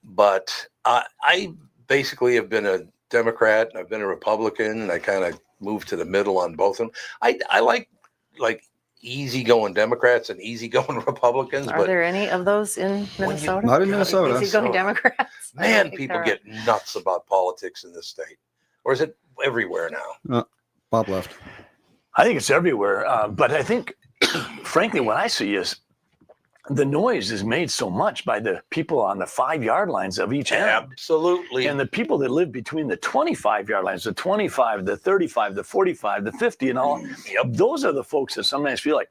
but I basically have been a Democrat and I've been a Republican, and I kind of moved to the middle on both of them. I like easygoing Democrats and easygoing Republicans. Are but there any of those in Minnesota? Not in Minnesota. Easygoing Democrats? I don't man, think people there get nuts about politics in this state. Or is it everywhere now? Bob left. I think it's everywhere, but I think, frankly, what I see is the noise is made so much by the people on the 5-yard lines of each end. Absolutely. And the people that live between the 25-yard lines, the 25, the 35, the 45, the 50, and all, those are the folks that sometimes feel like,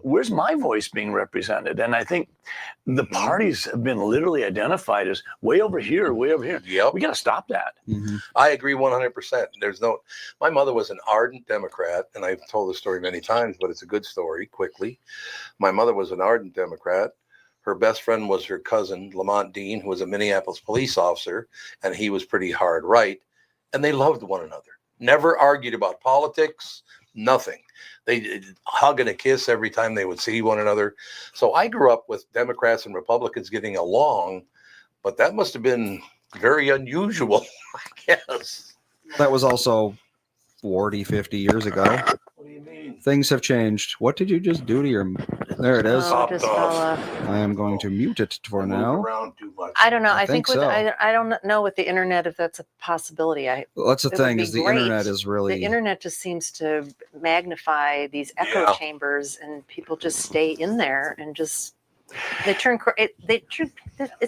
where's my voice being represented? And I think the parties have been literally identified as way over here, way over here. Yep. We got to stop that. Mm-hmm. I agree 100%. My mother was an ardent Democrat, and I've told the story many times, but it's a good story quickly. My mother was an ardent Democrat. Her best friend was her cousin, Lamont Dean, who was a Minneapolis police officer, and he was pretty hard right. And they loved one another. Never argued about politics, nothing. They hug and a kiss every time they would see one another. So I grew up with Democrats and Republicans getting along, but that must have been very unusual, I guess. That was also 40, 50 years ago. What do you mean? Things have changed. What did you just do to your... There it is. Oh, it just fell off. I am going to mute it for Move now. around too much. I don't know. I I think think with so. I don't know with the internet if that's a possibility. Well, that's the It would thing, be is the great. internet is really... The internet just seems to magnify these echo Yeah. chambers, and people just stay in there and just it's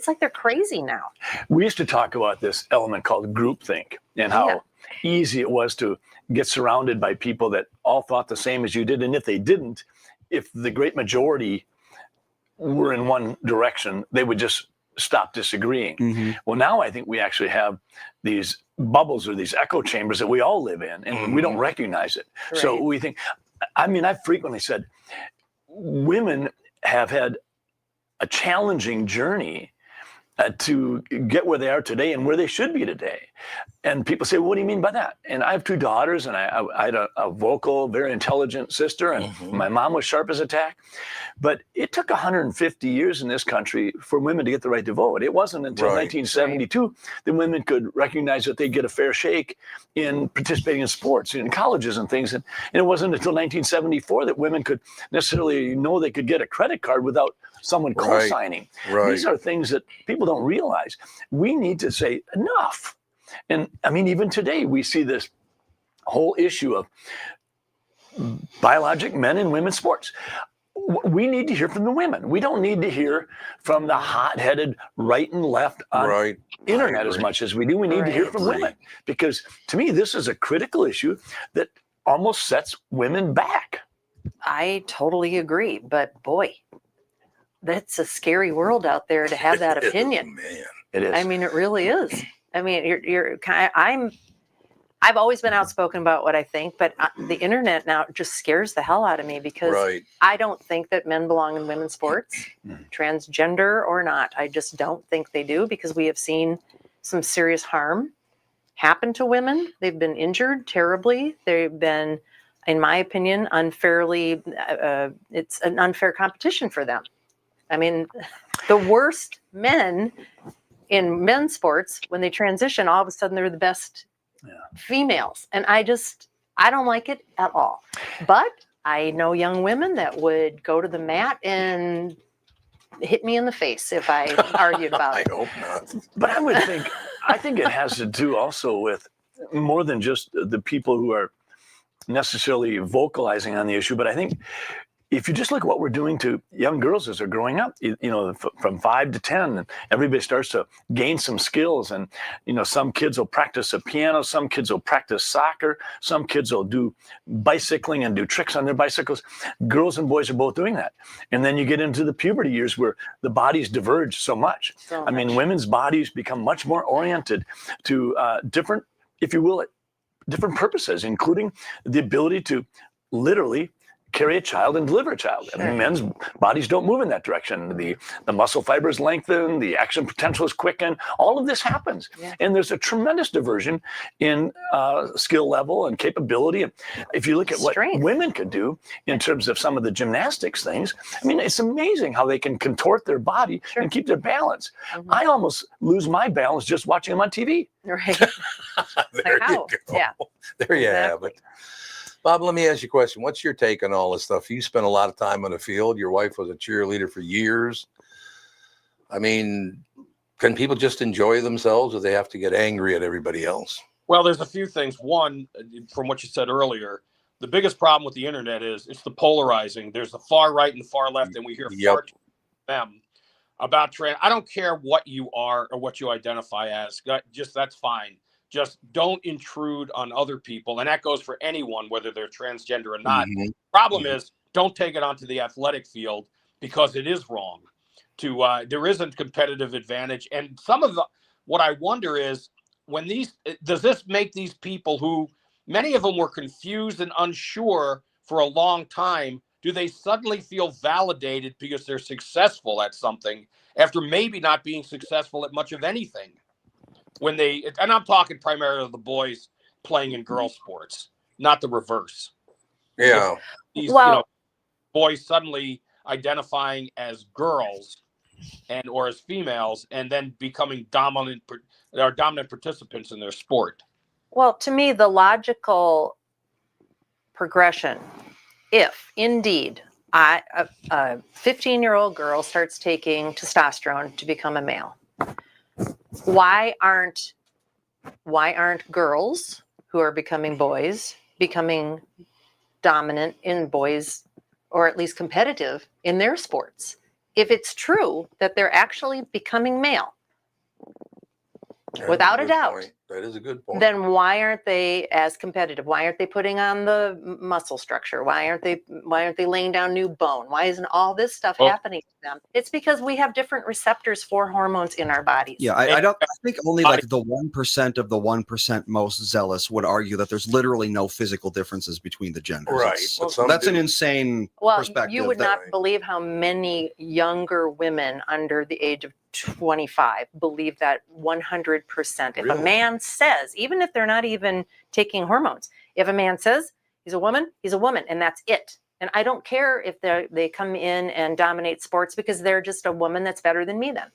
like they're crazy now. We used to talk about this element called groupthink and how easy it was to get surrounded by people that all thought the same as you did. And if they didn't, if the great majority were in one direction, they would just stop disagreeing. Mm-hmm. Well, now I think we actually have these bubbles or these echo chambers that we all live in, and we don't recognize it. Right. So we think, I mean, I've frequently said women have had a challenging journey to get where they are today and where they should be today. And people say, what do you mean by that? And I have 2 daughters, and I had a vocal, very intelligent sister, and my mom was sharp as a tack. But it took 150 years in this country for women to get the right to vote. It wasn't until 1972 that women could recognize that they'd get a fair shake in participating in sports, in colleges and things. And it wasn't until 1974 that women could necessarily know they could get a credit card without someone co-signing. These are things that people don't realize. We need to say enough. And I mean, even today, we see this whole issue of biologic men and women's sports. We need to hear from the women. We don't need to hear from the hot-headed right and left on internet as much as we do. We need to hear from women, because to me, this is a critical issue that almost sets women back. I totally agree, but boy, that's a scary world out there to have that opinion. Man, it is. I mean, it really is. I mean, I've always been outspoken about what I think, but the internet now just scares the hell out of me, because I don't think that men belong in women's sports, transgender or not. I just don't think they do, because we have seen some serious harm happen to women. They've been injured terribly. They've been, in my opinion, unfairly, it's an unfair competition for them. I mean, the worst men in men's sports, when they transition, all of a sudden they're the best females. And I don't like it at all. But I know young women that would go to the mat and hit me in the face if I argued about it. I hope not. But I think it has to do also with more than just the people who are necessarily vocalizing on the issue. But I think if you just look at what we're doing to young girls as they're growing up, from 5 to 10, and everybody starts to gain some skills. And, some kids will practice the piano, some kids will practice soccer, some kids will do bicycling and do tricks on their bicycles. Girls and boys are both doing that. And then you get into the puberty years where the bodies diverge so much. I mean, women's bodies become much more oriented to different, if you will, different purposes, including the ability to literally carry a child and deliver a child. I mean, men's bodies don't move in that direction. The muscle fibers lengthen, the action potential is quickened. All of this happens. And there's a tremendous diversion in skill level and capability. And if you look at what women can do in terms of some of the gymnastics things, I mean, it's amazing how they can contort their body and keep their balance. I almost lose my balance just watching them on TV. Right. There you go. Yeah. There you have it. Bob, let me ask you a question. What's your take on all this stuff? You spent a lot of time on the field. Your wife was a cheerleader for years. I mean, can people just enjoy themselves, or they have to get angry at everybody else? Well, there's a few things. One, from what you said earlier, the biggest problem with the internet is it's the polarizing. There's the far right and the far left, and we hear far too them about trans. I don't care what you are or what you identify as. Just that's fine. Just don't intrude on other people. And that goes for anyone, whether they're transgender or not. Problem is, don't take it onto the athletic field, because it is wrong. There isn't competitive advantage. And what I wonder is, does this make these people who, many of them were confused and unsure for a long time, do they suddenly feel validated because they're successful at something after maybe not being successful at much of anything? And I'm talking primarily the boys playing in girl sports, not the reverse. Yeah. Boys suddenly identifying as girls or as females, and then becoming dominant participants in their sport. Well, to me, the logical progression, if indeed a 15-year-old girl starts taking testosterone to become a male, why aren't girls who are becoming boys becoming dominant in boys, or at least competitive in their sports, if it's true that they're actually becoming male? without a doubt. Point. That is a good point. Then why aren't they as competitive? Why aren't they putting on the muscle structure? Why aren't they laying down new bone? Why isn't all this stuff happening to them? It's because we have different receptors for hormones in our bodies. Yeah, I think only like the 1% of the 1% most zealous would argue that there's literally no physical differences between the genders. Right. That's an insane perspective. You would not believe how many younger women under the age of 25 believe that 100%. If a man says, even if they're not even taking hormones, if a man says he's a woman, and that's it. And I don't care if they come in and dominate sports, because they're just a woman that's better than me then.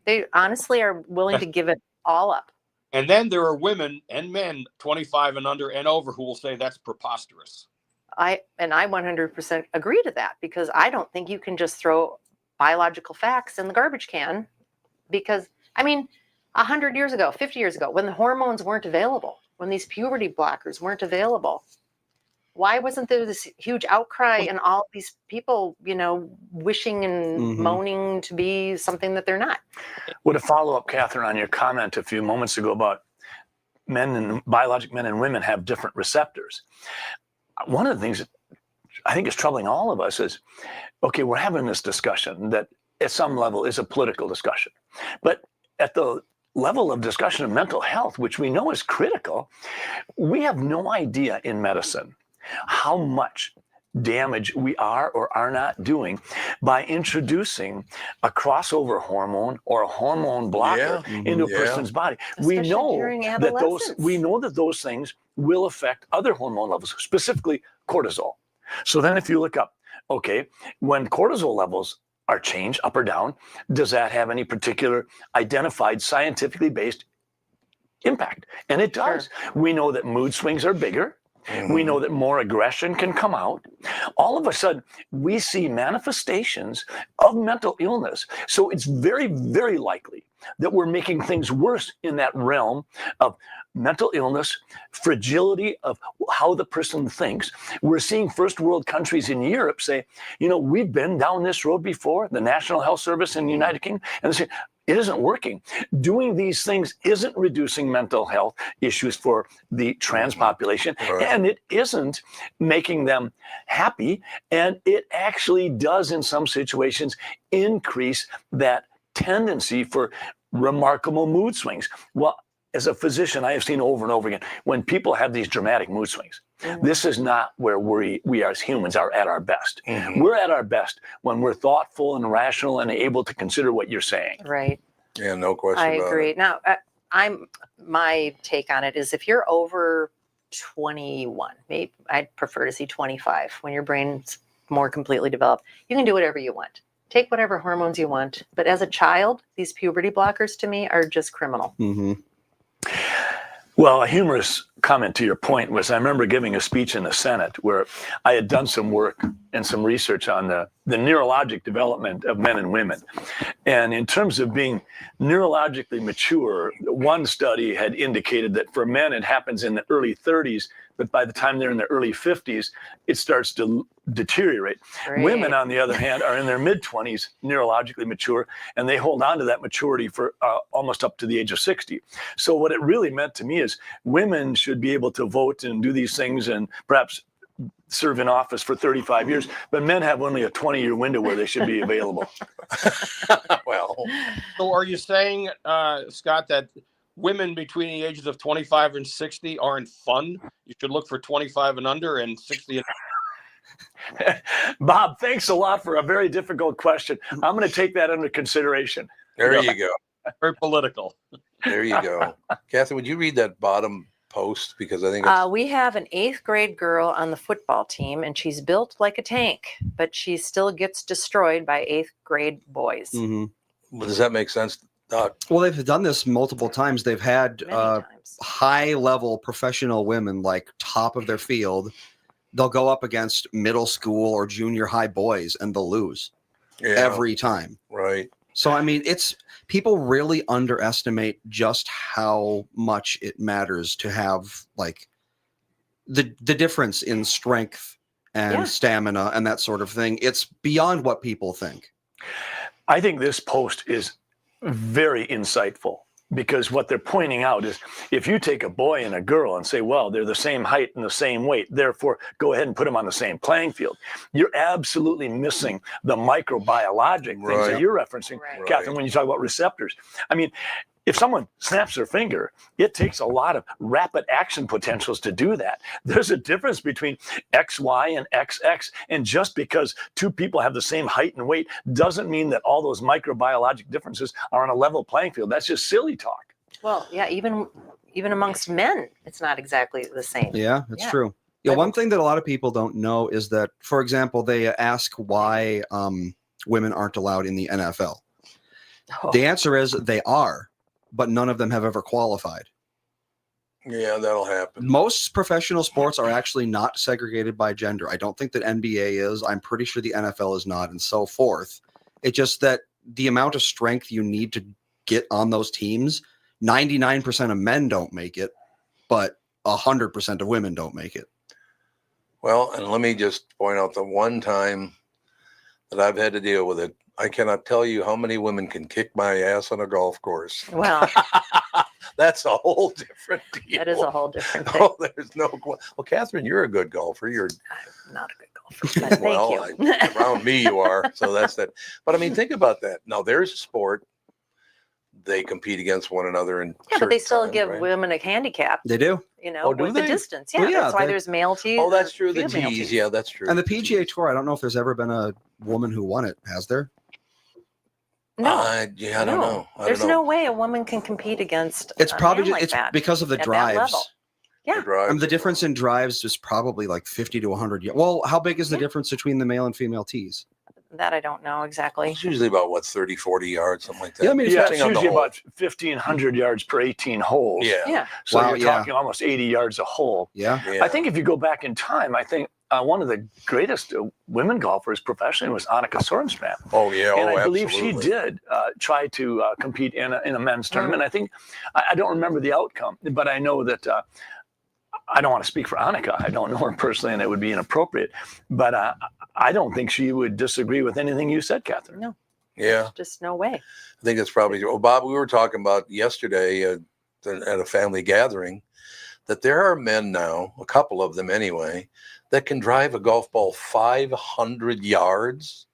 They honestly are willing to give it all up. And then there are women and men 25 and under and over who will say that's preposterous. I 100% agree to that, because I don't think you can just throw biological facts in the garbage can. Because, 100 years ago, 50 years ago, when the hormones weren't available, when these puberty blockers weren't available, why wasn't there this huge outcry and all these people, wishing and moaning to be something that they're not? Would a follow-up, Catherine, on your comment a few moments ago about biologic men and women have different receptors. One of the things that I think is troubling all of us is, okay, we're having this discussion that at some level is a political discussion. But at the level of discussion of mental health, which we know is critical, we have no idea in medicine how much damage we are or are not doing by introducing a crossover hormone or a hormone blocker into a person's body. Especially we know that those things will affect other hormone levels, specifically cortisol. So then if you look up, okay, when cortisol levels are changed up or down, does that have any particular identified scientifically based impact? And it does. Sure. We know that mood swings are bigger. We know that more aggression can come out. All of a sudden, we see manifestations of mental illness. So it's very, very likely that we're making things worse in that realm of mental illness, fragility of how the person thinks. We're seeing first world countries in Europe say, we've been down this road before, the National Health Service in the United Kingdom, and they say, it isn't working. Doing these things isn't reducing mental health issues for the trans population, and it isn't making them happy, and it actually does in some situations increase that tendency for remarkable mood swings. Well, as a physician, I have seen over and over again, when people have these dramatic mood swings, this is not where we as humans are at our best. We're at our best when we're thoughtful and rational and able to consider what you're saying. Right. Yeah, no question about it. I agree. Now, my take on it is if you're over 21, maybe I'd prefer to see 25 when your brain's more completely developed. You can do whatever you want. Take whatever hormones you want. But as a child, these puberty blockers to me are just criminal. Well, a humorous comment to your point was I remember giving a speech in the Senate where I had done some work and some research on the neurologic development of men and women. And in terms of being neurologically mature, one study had indicated that for men it happens in the early 30s, but by the time they're in the early 50s, it starts to deteriorate. Great. Women, on the other hand, are in their mid-20s, neurologically mature, and they hold on to that maturity for almost up to the age of 60. So what it really meant to me is women should be able to vote and do these things and perhaps serve in office for 35 years, but men have only a 20-year window where they should be available. Well. So are you saying, Scott, that women between the ages of 25 and 60 aren't fun? You should look for 25 and under and 60 and Bob, thanks a lot for a very difficult question. I'm going to take that under consideration. There you go. Very political. There you go. Kathy, would you read that bottom post? Because I think we have an 8th grade girl on the football team, and she's built like a tank, but she still gets destroyed by 8th grade boys. Well, does that make sense? Well, they've done this multiple times. They've had high-level professional women, like top of their field. They'll go up against middle school or junior high boys, and they'll lose every time. Right. So, I mean, people really underestimate just how much it matters to have like the difference in strength and stamina and that sort of thing. It's beyond what people think. I think this post is very insightful. Because what they're pointing out is if you take a boy and a girl and say, well, they're the same height and the same weight, therefore go ahead and put them on the same playing field, you're absolutely missing the microbiologic things that you're referencing, Catherine, when you talk about receptors. I mean, if someone snaps their finger, it takes a lot of rapid action potentials to do that. There's a difference between XY and XX. And just because two people have the same height and weight doesn't mean that all those microbiologic differences are on a level playing field. That's just silly talk. Well, yeah, even amongst men, it's not exactly the same. Yeah, that's true. Yeah, one thing that a lot of people don't know is that, for example, they ask why women aren't allowed in the NFL. Oh. The answer is they are, but none of them have ever qualified. Yeah, that'll happen. Most professional sports are actually not segregated by gender. I don't think that NBA is. I'm pretty sure the NFL is not, and so forth. It's just that the amount of strength you need to get on those teams, 99% of men don't make it, but 100% of women don't make it. Well, and let me just point out the one time that I've had to deal with it. I cannot tell you how many women can kick my ass on a golf course. Well, that's a whole different deal. That is a whole different thing. Oh, there's no. Well, Catherine, you're a good golfer. You're I'm not a good golfer, but thank you. Around me, you are. So that's that. But I mean, think about that. Now, there's a sport. They compete against one another, and but they still give women a handicap. They do. You know, with the distance. Yeah, Well, yeah, that's why there's male tees. Oh, that's true. The female tees. Yeah, that's true. And the PGA Tour, I don't know if there's ever been a woman who won it. Has there? No. I don't know. There's no way a woman can compete against. It's probably like it's that because of the at that drives. level. Yeah. The difference in drives is probably like 50 to 100. Well, how big is the difference between the male and female tees? That I don't know exactly. It's usually about 30, 40 yards, something like that. Yeah, I mean, it's usually about 1,500 yards per 18 holes. Yeah. So you're talking almost 80 yards a hole. Yeah. I think if you go back in time, I think one of the greatest women golfers professionally was Annika Sorenstam. Oh, yeah. And I believe she did try to compete in a men's tournament. I think, I don't remember the outcome, but I know that I don't want to speak for Annika. I don't know her personally, and it would be inappropriate. But I don't think she would disagree with anything you said, Catherine. No. Yeah. There's just no way. I think it's probably true. Oh, Bob, we were talking about yesterday at a family gathering that there are men now, a couple of them anyway, that can drive a golf ball 500 yards.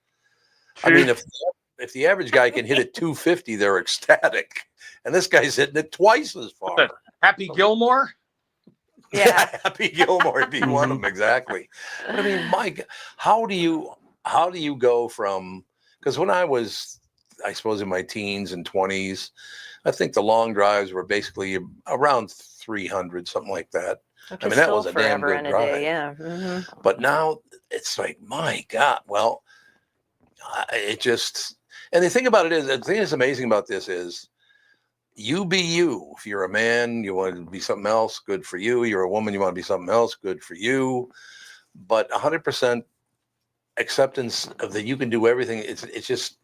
I mean, if the average guy can hit it 250, they're ecstatic. And this guy's hitting it twice as far. Happy Gilmore? Yeah. Happy Gilmore would be one of them, exactly. But I mean, Mike, how do you go from, because when I was, I suppose, in my teens and 20s, I think the long drives were basically around 300, something like that. I mean, that was a damn good drive. Yeah. Mm-hmm. But now it's like, my God, well, it just, and the thing about it is, the thing that's amazing about this is, you be you. If you're a man, you want to be something else, good for you. You're a woman, you want to be something else, good for you. But 100% acceptance of that you can do everything. It's just,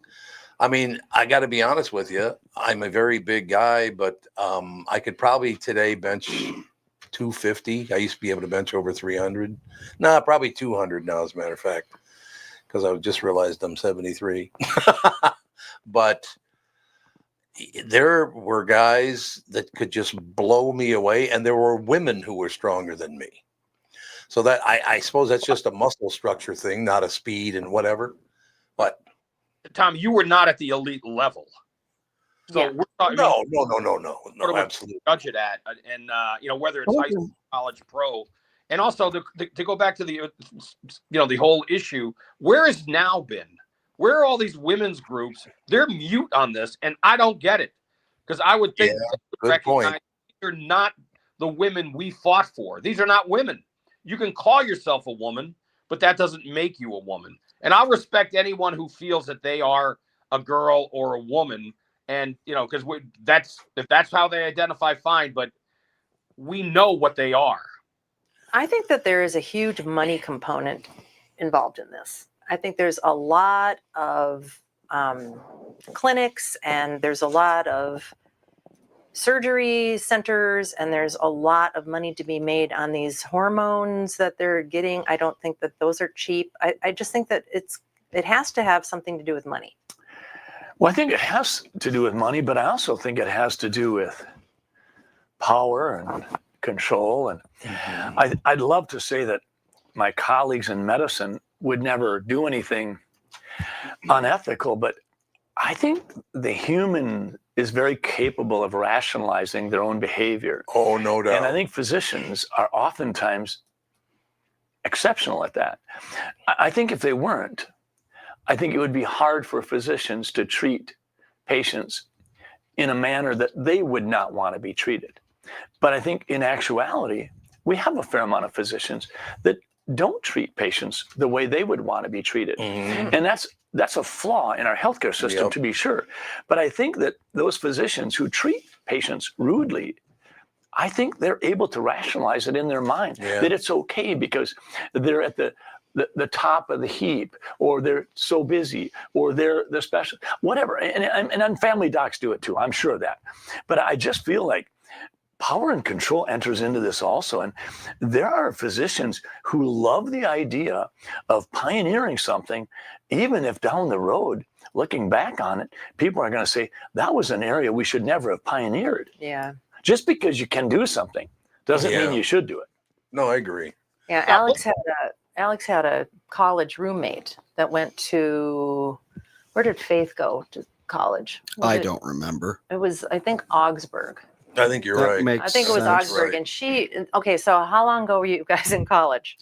I mean, I got to be honest with you. I'm a very big guy, but I could probably today bench 250. I used to be able to bench over 300. Nah, probably 200 now, as a matter of fact, because I just realized I'm 73. But there were guys that could just blow me away, and there were women who were stronger than me. So that I suppose that's just a muscle structure thing, not a speed and whatever. But Tom, you were not at the elite level. So we're talking. No, absolutely. Judge it at, and whether it's high school, college, pro, and also to go back to the the whole issue. Where has now been? Where are all these women's groups? They're mute on this, and I don't get it, because I would think they would recognize these are not the women we fought for. These are not women. You can call yourself a woman, but that doesn't make you a woman. And I'll respect anyone who feels that they are a girl or a woman, and because if that's how they identify, fine. But we know what they are. I think that there is a huge money component involved in this. I think there's a lot of clinics, and there's a lot of surgery centers, and there's a lot of money to be made on these hormones that they're getting. I don't think that those are cheap. I just think that it has to have something to do with money. Well, I think it has to do with money, but I also think it has to do with power and control. And I'd love to say that my colleagues in medicine would never do anything unethical, but I think the human is very capable of rationalizing their own behavior. Oh, no doubt. And I think physicians are oftentimes exceptional at that. I think if they weren't, I think it would be hard for physicians to treat patients in a manner that they would not want to be treated. But I think in actuality, we have a fair amount of physicians that don't treat patients the way they would want to be treated. And that's a flaw in our healthcare system, to be sure. But I think that those physicians who treat patients rudely, I think they're able to rationalize it in their mind that it's okay because they're at the top of the heap, or they're so busy, or they're special, whatever. And family docs do it too, I'm sure of that. But I just feel like power and control enters into this also. And there are physicians who love the idea of pioneering something, even if down the road, looking back on it, people are going to say, that was an area we should never have pioneered. Yeah. Just because you can do something doesn't mean you should do it. No, I agree. Yeah, Alex had a college roommate that went to, where did Faith go to college? I don't remember. It was, I think, Augsburg. I think you're right. I think it was Augsburg. And okay, so how long ago were you guys in college?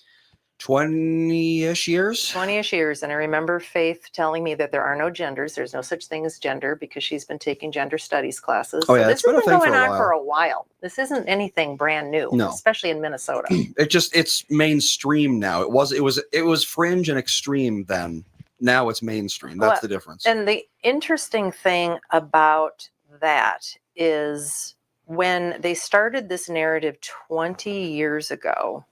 20-ish years. 20-ish years. And I remember Faith telling me that there are no genders. There's no such thing as gender because she's been taking gender studies classes. Oh, yeah, so it's this been a has been thing going for a on for a while. This isn't anything brand new, No. especially in Minnesota. It's mainstream now. It was fringe and extreme then. Now it's mainstream. That's the difference. And the interesting thing about that is when they started this narrative 20 years ago,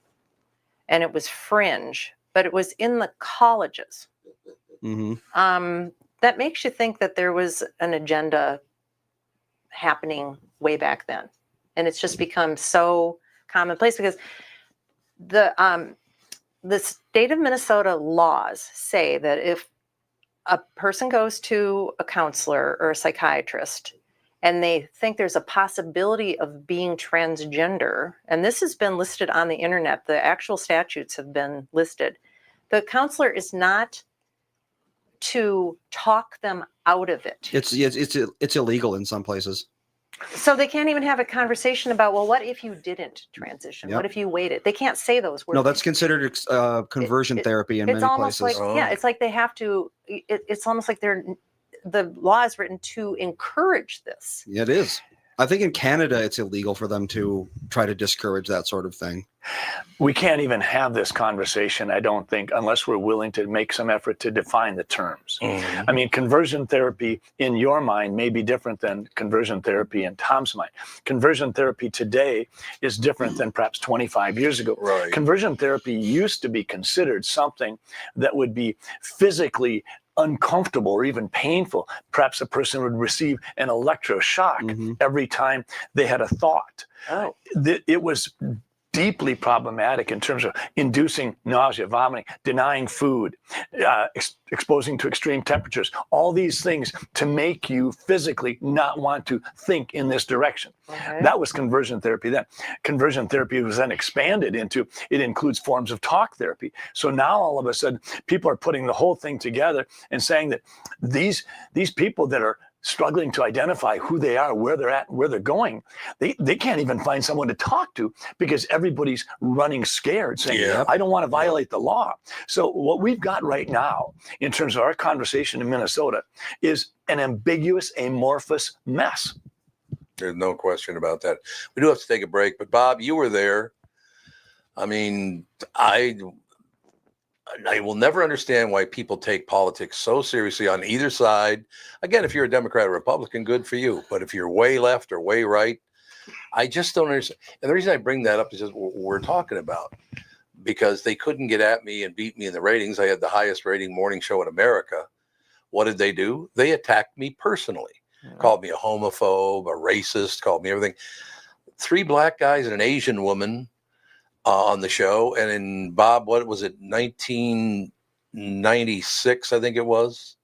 and it was fringe, but it was in the colleges. That makes you think that there was an agenda happening way back then. And it's just become so commonplace because the state of Minnesota laws say that if a person goes to a counselor or a psychiatrist and they think there's a possibility of being transgender, and this has been listed on the internet, the actual statutes have been listed, the counselor is not to talk them out of it. It's illegal in some places. So they can't even have a conversation about, well, what if you didn't transition? What if you waited? They can't say those words. No, that's considered conversion therapy in many almost places. Like, it's like they have to, it's almost like the law is written to encourage this. Yeah, it is. I think in Canada, it's illegal for them to try to discourage that sort of thing. We can't even have this conversation, I don't think, unless we're willing to make some effort to define the terms. I mean, conversion therapy in your mind may be different than conversion therapy in Tom's mind. Conversion therapy today is different than perhaps 25 years ago. Right. Conversion therapy used to be considered something that would be physically uncomfortable or even painful. Perhaps a person would receive an electroshock every time they had a thought. It was deeply problematic in terms of inducing nausea, vomiting, denying food, exposing to extreme temperatures, all these things to make you physically not want to think in this direction. That was conversion therapy then. Conversion therapy was then expanded into, it includes forms of talk therapy. So now all of a sudden, people are putting the whole thing together and saying that these people that are struggling to identify who they are, where they're at, where they're going, they can't even find someone to talk to because everybody's running scared, saying, I don't want to violate the law. So what we've got right now in terms of our conversation in Minnesota is an ambiguous, amorphous mess. There's no question about that. We do have to take a break, but Bob, you were there. I mean, I will never understand why people take politics so seriously on either side. Again, if you're a Democrat or Republican, good for you. But if you're way left or way right, I just don't understand. And the reason I bring that up is just what we're talking about, because they couldn't get at me and beat me in the ratings. I had the highest rating morning show in America. What did they do? They attacked me personally, called me a homophobe, a racist, called me everything. 3 black guys and an Asian woman on the show. And in Bob, what was it, 1996, I think it was,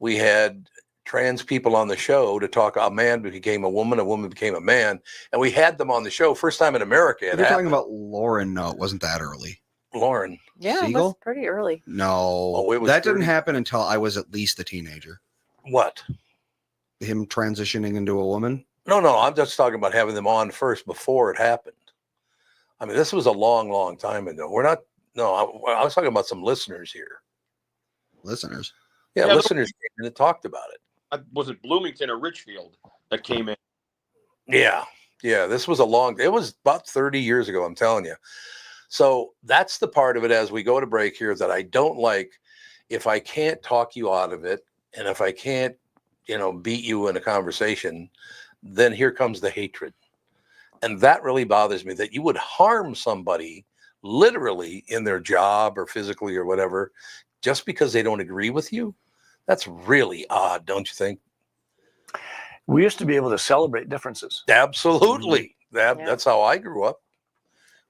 we had trans people on the show to talk. A man became a woman became a man, and we had them on the show first time in America. You're talking about Lauren. No, it wasn't that early. Lauren. Yeah, it was pretty early. No, it was that didn't happen until I was at least a teenager. What? Him transitioning into a woman? No, I'm just talking about having them on first before it happened. I mean, this was a long time ago. We're not. No, I was talking about some listeners here. Listeners? Yeah, listeners came in and talked about it. Was it Bloomington or Richfield that came in? Yeah. This was it was about 30 years ago, I'm telling you. So that's the part of it as we go to break here that I don't like. If I can't talk you out of it, and if I can't, beat you in a conversation, then here comes the hatred. And that really bothers me, that you would harm somebody literally in their job or physically or whatever, just because they don't agree with you. That's really odd, don't you think? We used to be able to celebrate differences. Absolutely. That's how I grew up.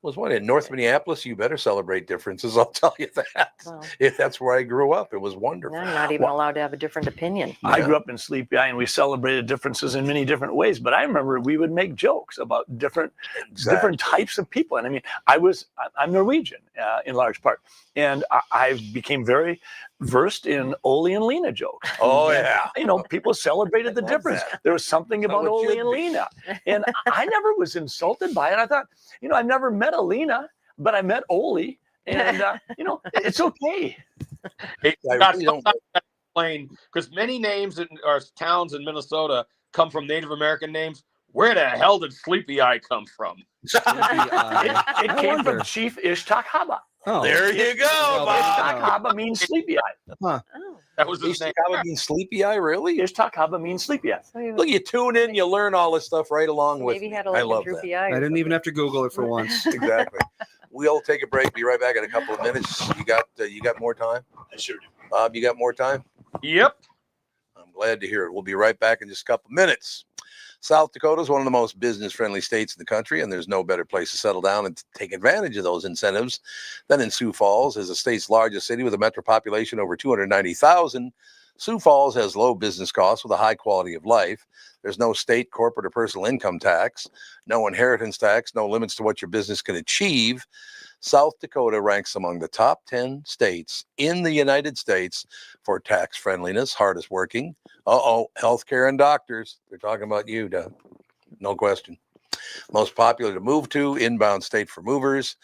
Was what in North Minneapolis, you better celebrate differences. I'll tell you that. Well, If that's where I grew up, it was wonderful. now you're not even allowed to have a different opinion. I grew up in Sleepy Eye, and we celebrated differences in many different ways. But I remember we would make jokes about different types of people. And I mean, I'm Norwegian in large part, and I became very versed in Ole and Lena jokes. Oh yeah, people celebrated the difference. There was something about Ole and Lena, and I never was insulted by it. I thought, I've never met Alina, but I met Ole, and it's okay. Because many names or towns in Minnesota come from Native American names. Where the hell did Sleepy Eye come from? It came from Chief Ishtak Haba. Oh, there you go. Ishtak Haba means Sleepy Eye. Huh. That was his name. Ishtak Haba means Sleepy Eye, really? Ishtak Haba means Sleepy Eye. Look, you tune in, you learn all this stuff right along with Maybe me. had a I love that. droopy eye. I didn't even have to Google it for once. Exactly. We'll take a break. Be right back in a couple of minutes. You got more time? I sure do. Bob, you got more time? Yep. I'm glad to hear it. We'll be right back in just a couple of minutes. South Dakota is one of the most business-friendly states in the country, and there's no better place to settle down and take advantage of those incentives than in Sioux Falls. As the state's largest city with a metro population over 290,000, Sioux Falls has low business costs with a high quality of life. There's no state, corporate, or personal income tax, no inheritance tax, no limits to what your business can achieve. South Dakota ranks among the top 10 states in the United States for tax friendliness, hardest working. Healthcare and doctors. They're talking about you, Doug. No question. Most popular to move to, inbound state for movers.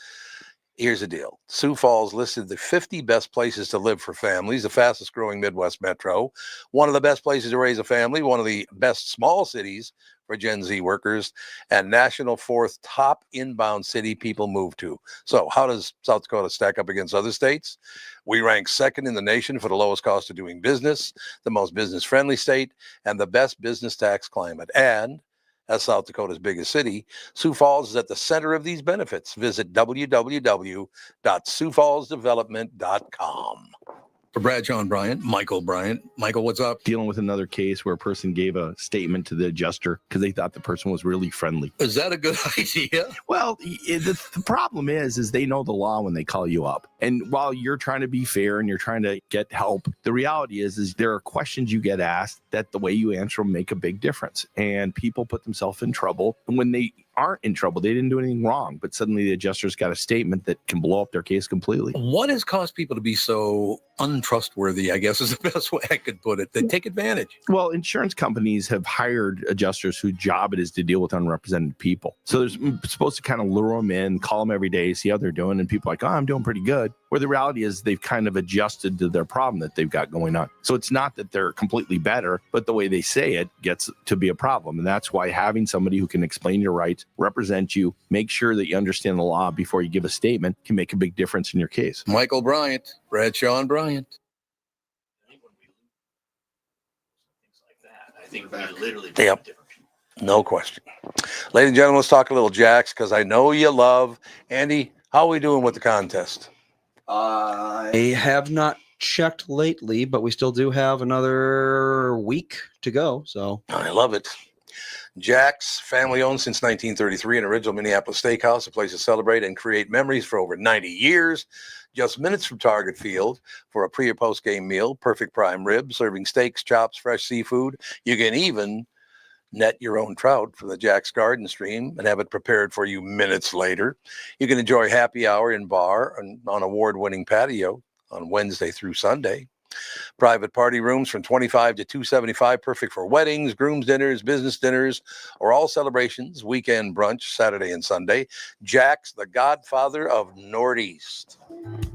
Here's the deal. Sioux Falls listed the 50 best places to live for families, the fastest growing Midwest metro, one of the best places to raise a family, one of the best small cities for Gen Z workers, and national fourth top inbound city people move to. So how does South Dakota stack up against other states? We rank second in the nation for the lowest cost of doing business, the most business-friendly state, and the best business tax climate. And as South Dakota's biggest city, Sioux Falls is at the center of these benefits. Visit www.siouxfallsdevelopment.com. For Bradshaw and Bryant, Michael Bryant. Michael, what's up? Dealing with another case where a person gave a statement to the adjuster because they thought the person was really friendly. Is that a good idea? Well, the problem is they know the law when they call you up. And while you're trying to be fair and you're trying to get help, the reality is there are questions you get asked that the way you answer them make a big difference. And people put themselves in trouble when they aren't in trouble. They didn't do anything wrong, but suddenly the adjuster's got a statement that can blow up their case completely. What has caused people to be so untrustworthy, I guess is the best way I could put it? They take advantage. Well, insurance companies have hired adjusters whose job it is to deal with unrepresented people. So they're supposed to kind of lure them in, call them every day, see how they're doing. And people are like, I'm doing pretty good. Where the reality is they've kind of adjusted to their problem that they've got going on. So it's not that they're completely better, but the way they say it gets to be a problem. And that's why having somebody who can explain your rights, represent you, make sure that you understand the law before you give a statement can make a big difference in your case. Michael Bryant, Bradshaw and Bryant. I think we literally Yep. No question. Ladies and gentlemen, let's talk a little Jacks because I know you love. Andy, how are we doing with the contest? I have not checked lately, but we still do have another week to go. So I love it. Jack's, family owned since 1933, an original Minneapolis steakhouse, a place to celebrate and create memories for over 90 years. Just minutes from Target Field for a pre or post game meal, perfect prime rib, serving steaks, chops, fresh seafood. You can even net your own trout from the Jack's Garden Stream and have it prepared for you minutes later. You can enjoy happy hour in bar and on award-winning patio on Wednesday through Sunday. Private party rooms from $25 to $275, perfect for weddings, groom's dinners, business dinners, or all celebrations, weekend brunch, Saturday and Sunday. Jack's, the godfather of Northeast.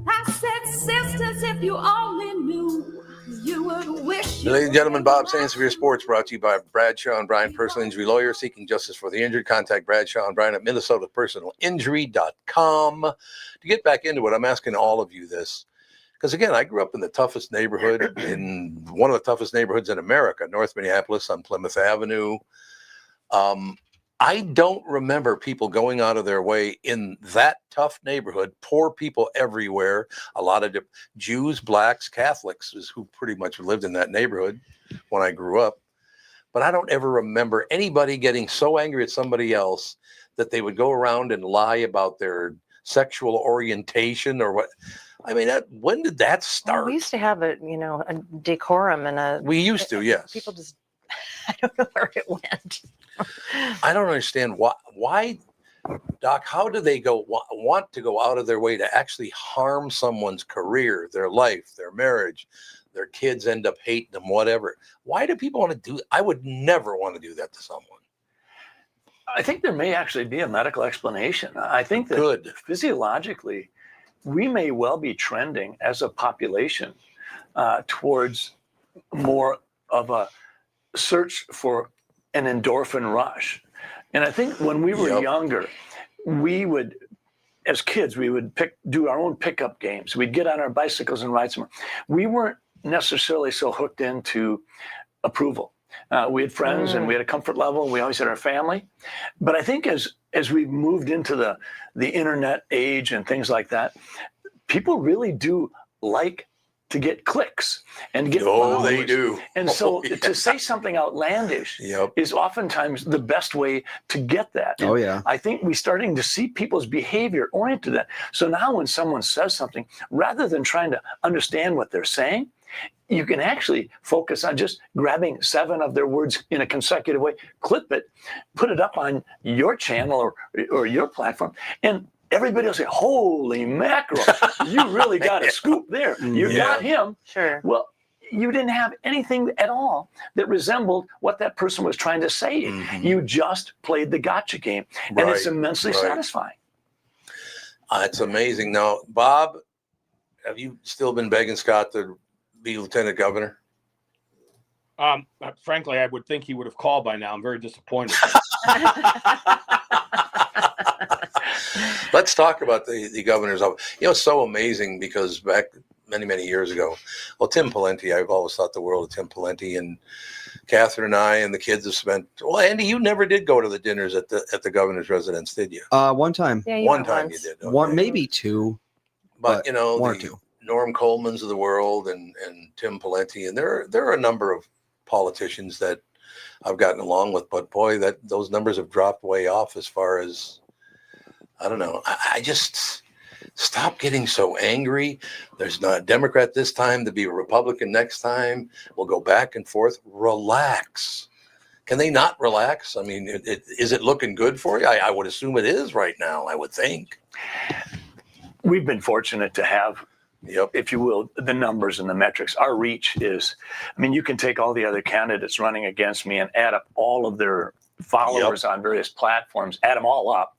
I said, sisters, if you only knew, you would wish. Ladies and gentlemen, Bob Sands, Severe Sports, brought to you by Bradshaw and Bryan, personal injury lawyer seeking justice for the injured. Contact Bradshaw and Bryan at MinnesotaPersonalInjury.com. To get back into it, I'm asking all of you this. Because, again, I grew up in the toughest neighborhood, in one of the toughest neighborhoods in America, North Minneapolis on Plymouth Avenue. I don't remember people going out of their way in that tough neighborhood, poor people everywhere, a lot of Jews, blacks, Catholics is who pretty much lived in that neighborhood when I grew up. But I don't ever remember anybody getting so angry at somebody else that they would go around and lie about their sexual orientation or what. I mean, when did that start? Well, we used to have a decorum and a. We used to, yes. People just, I don't know where it went. I don't understand why, Doc, how do they want to go out of their way to actually harm someone's career, their life, their marriage, their kids end up hating them, whatever. Why do people want to do? I would never want to do that to someone. I think there may actually be a medical explanation. I think that physiologically, we may well be trending as a population towards more of a search for an endorphin rush. And I think when we were younger, we would, as kids, we would do our own pickup games. We'd get on our bicycles and ride somewhere. We weren't necessarily so hooked into approval. We had friends and we had a comfort level. We always had our family. But I think as we've moved into the internet age and things like that, people really do like to get clicks and get followers. They do. And so to say something outlandish is oftentimes the best way to get that. Oh, yeah. I think we're starting to see people's behavior oriented to that. So now when someone says something, rather than trying to understand what they're saying, you can actually focus on just grabbing 7 of their words in a consecutive way, clip it, put it up on your channel or your platform, and everybody will say, holy mackerel, you really got a scoop there. You got him. Sure. Well, you didn't have anything at all that resembled what that person was trying to say. You just played the gotcha game, and it's immensely satisfying. It's amazing. Now, Bob, have you still been begging Scott to be lieutenant governor? Frankly, I would think he would have called by now. I'm very disappointed. Let's talk about the governor's office. You know, it's so amazing because back many, many years ago, well, Tim Pawlenty, I've always thought the world of Tim Pawlenty, and Catherine and I and the kids have spent, well, Andy, you never did go to the dinners at the governor's residence, did you? One time. Yeah, one time you did. Okay. One, maybe two. But you know, one or two. Norm Coleman's of the world and Tim Pawlenty, and there are a number of politicians that I've gotten along with, but boy, those numbers have dropped way off as far as, I don't know. I just stop getting so angry. There's not a Democrat this time to be a Republican next time. We'll go back and forth. Relax. Can they not relax? I mean, is it looking good for you? I would assume it is right now, I would think. We've been fortunate to have, if you will, the numbers and the metrics. Our reach is, I mean, you can take all the other candidates running against me and add up all of their followers on various platforms, add them all up.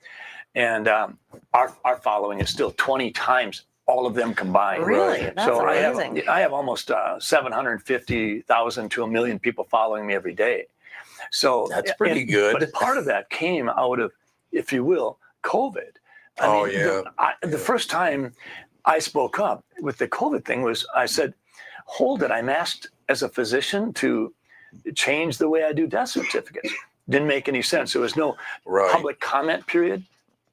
And our following is still 20 times all of them combined. Really? That's so amazing. I have almost 750,000 to 1 million people following me every day. So that's pretty good. But part of that came out of, if you will, COVID. The first time I spoke up with the COVID thing was, I said, hold it. I'm asked as a physician to change the way I do death certificates. Didn't make any sense. There was no public comment period.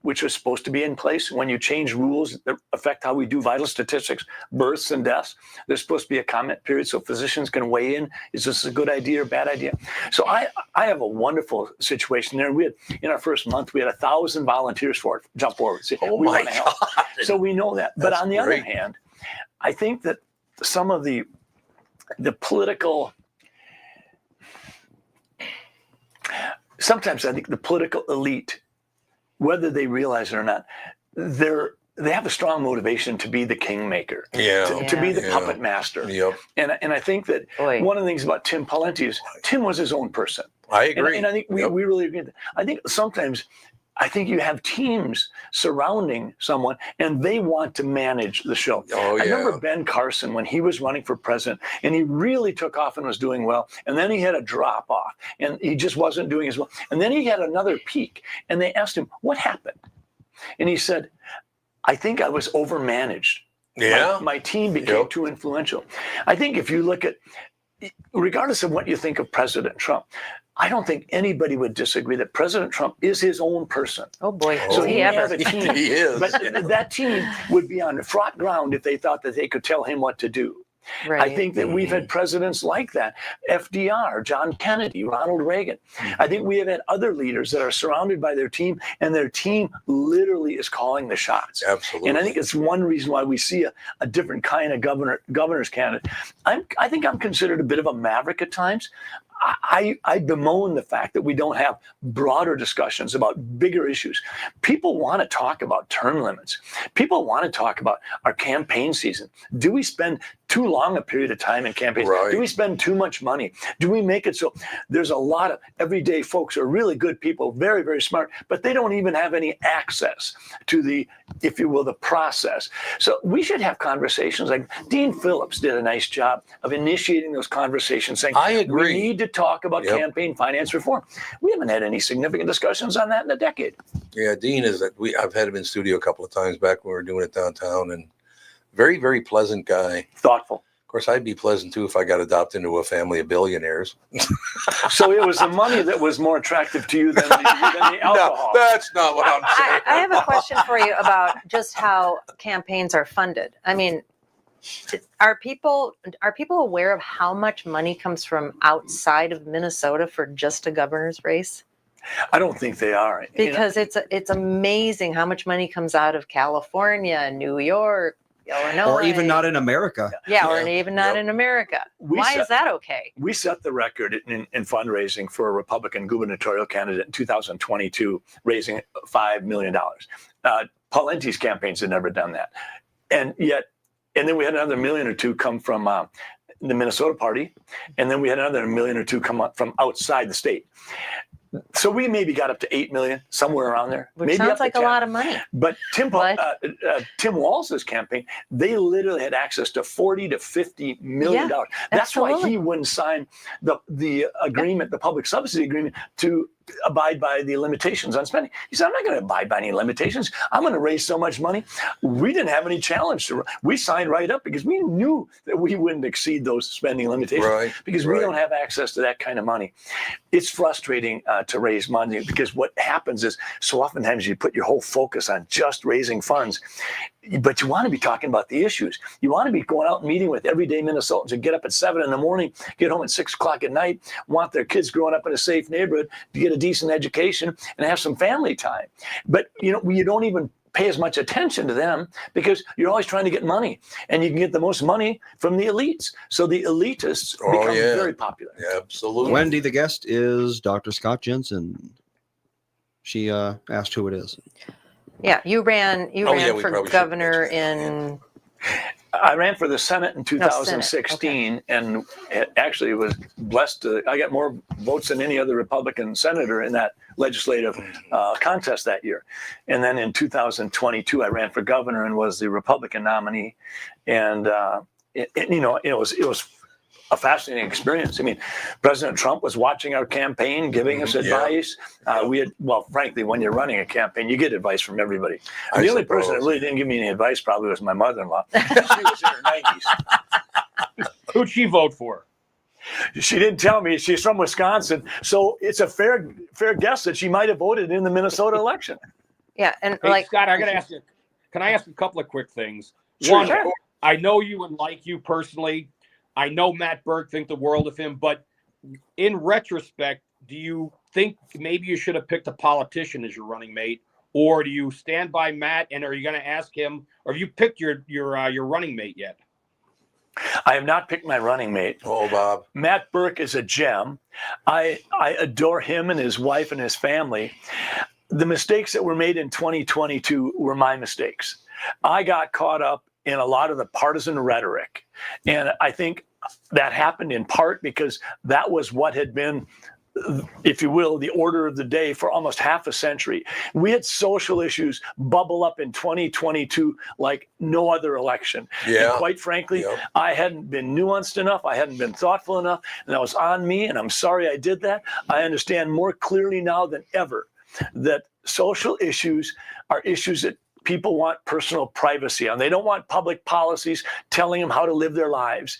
which was supposed to be in place. When you change rules that affect how we do vital statistics, births and deaths, there's supposed to be a comment period so physicians can weigh in. Is this a good idea or bad idea? So I have a wonderful situation there. We had, in our first month, we had 1,000 volunteers for it. Jump forward. Say, Oh we my want to help. God. So we know that. But That's on the other great. hand, I think that some of the political, sometimes I think the political elite, whether they realize it or not, they have a strong motivation to be the kingmaker, to be the puppet master. Yep. And I think that one of the things about Tim Pawlenty is Tim was his own person. I agree. And I think we really agree. I think sometimes you have teams surrounding someone and they want to manage the show. Oh, I yeah. remember Ben Carson when he was running for president and he really took off and was doing well. And then he had a drop off and he just wasn't doing as well. And then he had another peak and they asked him, what happened? And he said, I think I was overmanaged. Yeah. My team became too influential. I think if you look at, regardless of what you think of President Trump, I don't think anybody would disagree that President Trump is his own person. Oh boy, So he he ever. has a team. He is. But that team would be on fraught ground if they thought that they could tell him what to do. Right. I think that we've had presidents like that. FDR, John Kennedy, Ronald Reagan. I think we have had other leaders that are surrounded by their team and their team literally is calling the shots. Absolutely. And I think it's one reason why we see a different kind of governor's candidate. I think I'm considered a bit of a maverick at times. I bemoan the fact that we don't have broader discussions about bigger issues. People want to talk about term limits. People want to talk about our campaign season. Do we spend too long a period of time in campaigns? Right. Do we spend too much money? Do we make it so there's a lot of everyday folks who are really good people, very, very smart, but they don't even have any access to the, if you will, the process. So we should have conversations like Dean Phillips did a nice job of initiating those conversations saying, I agree. we need to talk about campaign finance reform. We haven't had any significant discussions on that in a decade. Yeah, Dean is that I've had him in studio a couple of times back when we were doing it downtown, and very, very pleasant guy. Thoughtful. Of course, I'd be pleasant too if I got adopted into a family of billionaires. So it was the money that was more attractive to you than the alcohol. No, that's not what I'm saying. I have a question for you about just how campaigns are funded. I mean, are people aware of how much money comes from outside of Minnesota for just a governor's race? I don't think they are. Because it's amazing how much money comes out of California, New York, Illinois, or even not in America. Yeah, or even not in America. Why is that okay? We set the record in fundraising for a Republican gubernatorial candidate in 2022, raising $5 million. Pawlenty's campaigns had never done that. And then we had another million or two come from the Minnesota party. And then we had another million or two come up from outside the state. So we maybe got up to 8 million, somewhere around there. Which maybe sounds up to like 10. a lot of money. But Tim Walz's campaign, they literally had access to $40 to $50 million. Yeah, That's why absolutely. he wouldn't sign the agreement, the public subsidy agreement, to abide by the limitations on spending. He said, I'm not going to abide by any limitations. I'm going to raise so much money. We didn't have any challenge. We signed right up because we knew that we wouldn't exceed those spending limitations because we don't have access to that kind of money. It's frustrating to raise money because what happens is so oftentimes you put your whole focus on just raising funds, but you want to be talking about the issues. You want to be going out and meeting with everyday Minnesotans who get up at 7 a.m, get home at 6 o'clock at night, want their kids growing up in a safe neighborhood to get a decent education and have some family time. But you don't even pay as much attention to them because you're always trying to get money, and you can get the most money from the elites. So the elitists become very popular. Yeah, absolutely. Wendy, the guest, is Dr. Scott Jensen. She asked who it is. Yeah, you ran for governor in. I ran for the Senate in 2016, and actually was blessed to. I got more votes than any other Republican senator in that legislative contest that year. And then in 2022, I ran for governor and was the Republican nominee. And it was a fascinating experience. I mean, President Trump was watching our campaign, giving us advice. Frankly, when you're running a campaign, you get advice from everybody. The only person that really didn't give me any advice probably was my mother-in-law. She was in her 90s. Who'd she vote for? She didn't tell me. She's from Wisconsin. So it's a fair guess that she might have voted in the Minnesota election. Yeah, and Hey, like Scott, I got to ask you. Can I ask a couple of quick things? Sure, One, sure. I know you and like you personally. I know Matt Burke think the world of him, but in retrospect, do you think maybe you should have picked a politician as your running mate, or do you stand by Matt? And are you going to ask him, or have you picked your running mate yet? I have not picked my running mate. Oh, Bob. Matt Burke is a gem. I adore him and his wife and his family. The mistakes that were made in 2022 were my mistakes. I got caught up in a lot of the partisan rhetoric. And I think that happened in part because that was what had been, if you will, the order of the day for almost half a century. We had social issues bubble up in 2022 like no other election. Yeah. And quite frankly, Yep. I hadn't been nuanced enough. I hadn't been thoughtful enough. And that was on me. And I'm sorry I did that. I understand more clearly now than ever that social issues are issues that people want personal privacy on. They don't want public policies telling them how to live their lives.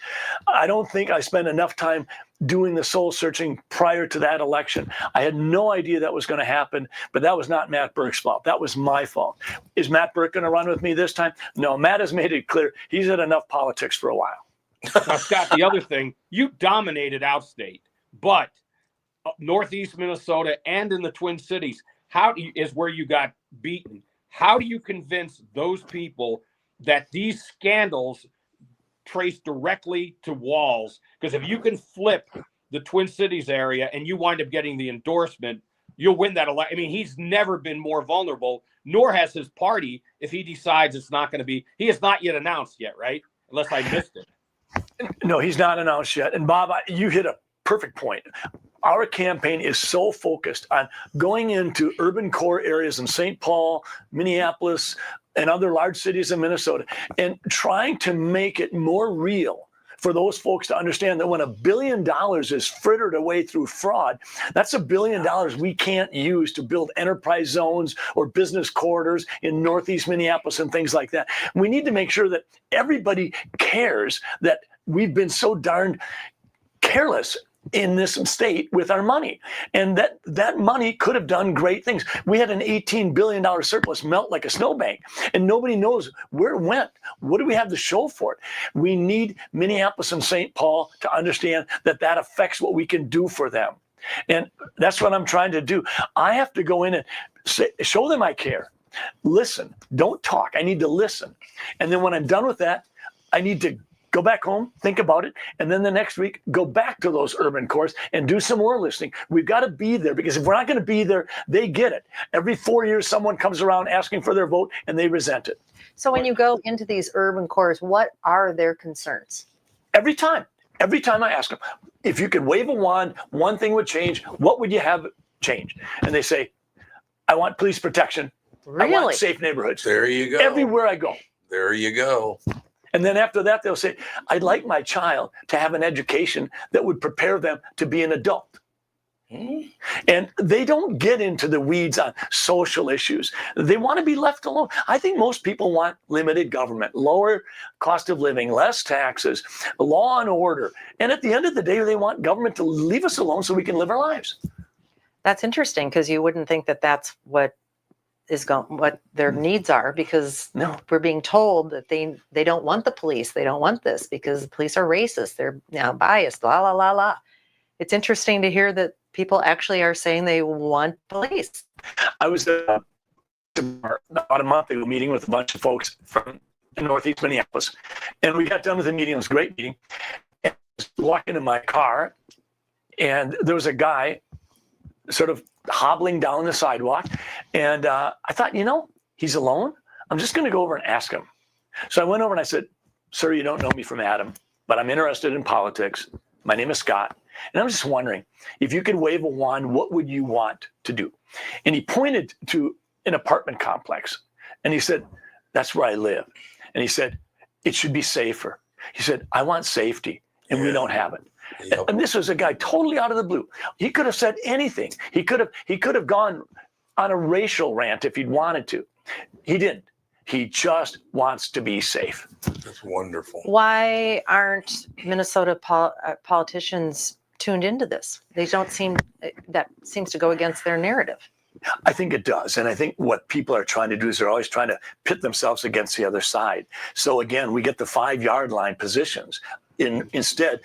I don't think I spent enough time doing the soul searching prior to that election. I had no idea that was going to happen, but that was not Matt Burke's fault. That was my fault. Is Matt Burke going to run with me this time? No, Matt has made it clear he's had enough politics for a while. Now, Scott, the other thing, you dominated outstate, but Northeast Minnesota and in the Twin Cities, is where you got beaten. How do you convince those people that these scandals trace directly to Walz? Because if you can flip the Twin Cities area and you wind up getting the endorsement, you'll win that election. I mean, he's never been more vulnerable, nor has his party if he decides it's not going to be. He has not yet announced yet, right? Unless I missed it. No, he's not announced yet. And Bob, you hit a perfect point. Our campaign is so focused on going into urban core areas in St. Paul, Minneapolis, and other large cities in Minnesota, and trying to make it more real for those folks to understand that when $1 billion is frittered away through fraud, that's $1 billion we can't use to build enterprise zones or business corridors in Northeast Minneapolis and things like that. We need to make sure that everybody cares that we've been so darn careless in this state with our money, and that money could have done great things. We had an $18 billion surplus melt like a snowbank, and nobody knows where it went. What do we have to show for it? We need Minneapolis and St. Paul to understand that affects what we can do for them. And that's what I'm trying to do. I have to go in and show them I care. Listen, don't talk. I need to listen. And then when I'm done with that, I need to go back home, think about it, and then the next week, go back to those urban cores and do some more listening. We've got to be there, because if we're not going to be there, they get it. Every 4 years, someone comes around asking for their vote, and they resent it. So when you go into these urban cores, what are their concerns? Every time I ask them, if you could wave a wand, one thing would change, what would you have change? And they say, I want police protection. Really? I want safe neighborhoods. There you go. Everywhere I go. There you go. And then after that, they'll say, I'd like my child to have an education that would prepare them to be an adult. And they don't get into the weeds on social issues. They want to be left alone. I think most people want limited government, lower cost of living, less taxes, law and order. And at the end of the day, they want government to leave us alone so we can live our lives. That's interesting, because you wouldn't think that that's what their needs are, because we're being told that they don't want the police. They don't want this because the police are racist. They're biased, la, la, la, la. It's interesting to hear that people actually are saying they want police. I was about a month ago meeting with a bunch of folks from Northeast Minneapolis, and we got done with the meeting. It was a great meeting. And I was walking in my car, and there was a guy sort of hobbling down the sidewalk. And I thought, he's alone. I'm just going to go over and ask him. So I went over and I said, sir, you don't know me from Adam, but I'm interested in politics. My name is Scott. And I'm just wondering, if you could wave a wand, what would you want to do? And he pointed to an apartment complex. And he said, that's where I live. And he said, it should be safer. He said, I want safety, and we don't have it. Yep. And this was a guy totally out of the blue. He could have said anything. He could have gone on a racial rant if he'd wanted to. He didn't. He just wants to be safe. That's wonderful. Why aren't Minnesota politicians tuned into this? They don't seem, that seems to go against their narrative. I think it does. And I think what people are trying to do is they're always trying to pit themselves against the other side. So again, we get the 5-yard line positions. Instead,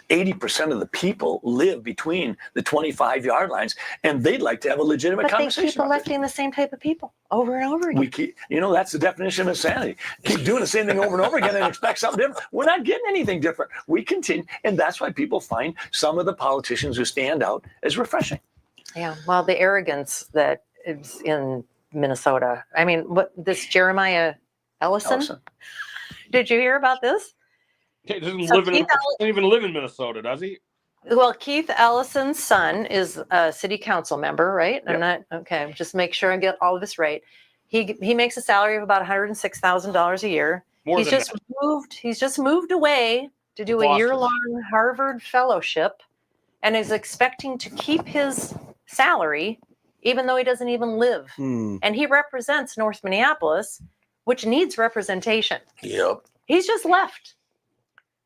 80% of the people live between the 25-yard lines, and they'd like to have a legitimate But conversation. they keep electing the same type of people over and over again. We keep, that's the definition of insanity. Keep doing the same thing over and over again and expect something different. We're not getting anything different. We continue, and that's why people find some of the politicians who stand out as refreshing. Yeah, well, the arrogance that is in Minnesota. I mean, what this Jeremiah Ellison? Did you hear about this? He doesn't even live in Minnesota, does he? Well, Keith Ellison's son is a city council member, right? Yep. Just make sure I get all of this right. He makes a salary of about $106,000 a year. He's just moved away to do a year-long Harvard fellowship and is expecting to keep his salary even though he doesn't even live. And he represents North Minneapolis, which needs representation. Yep. He's just left.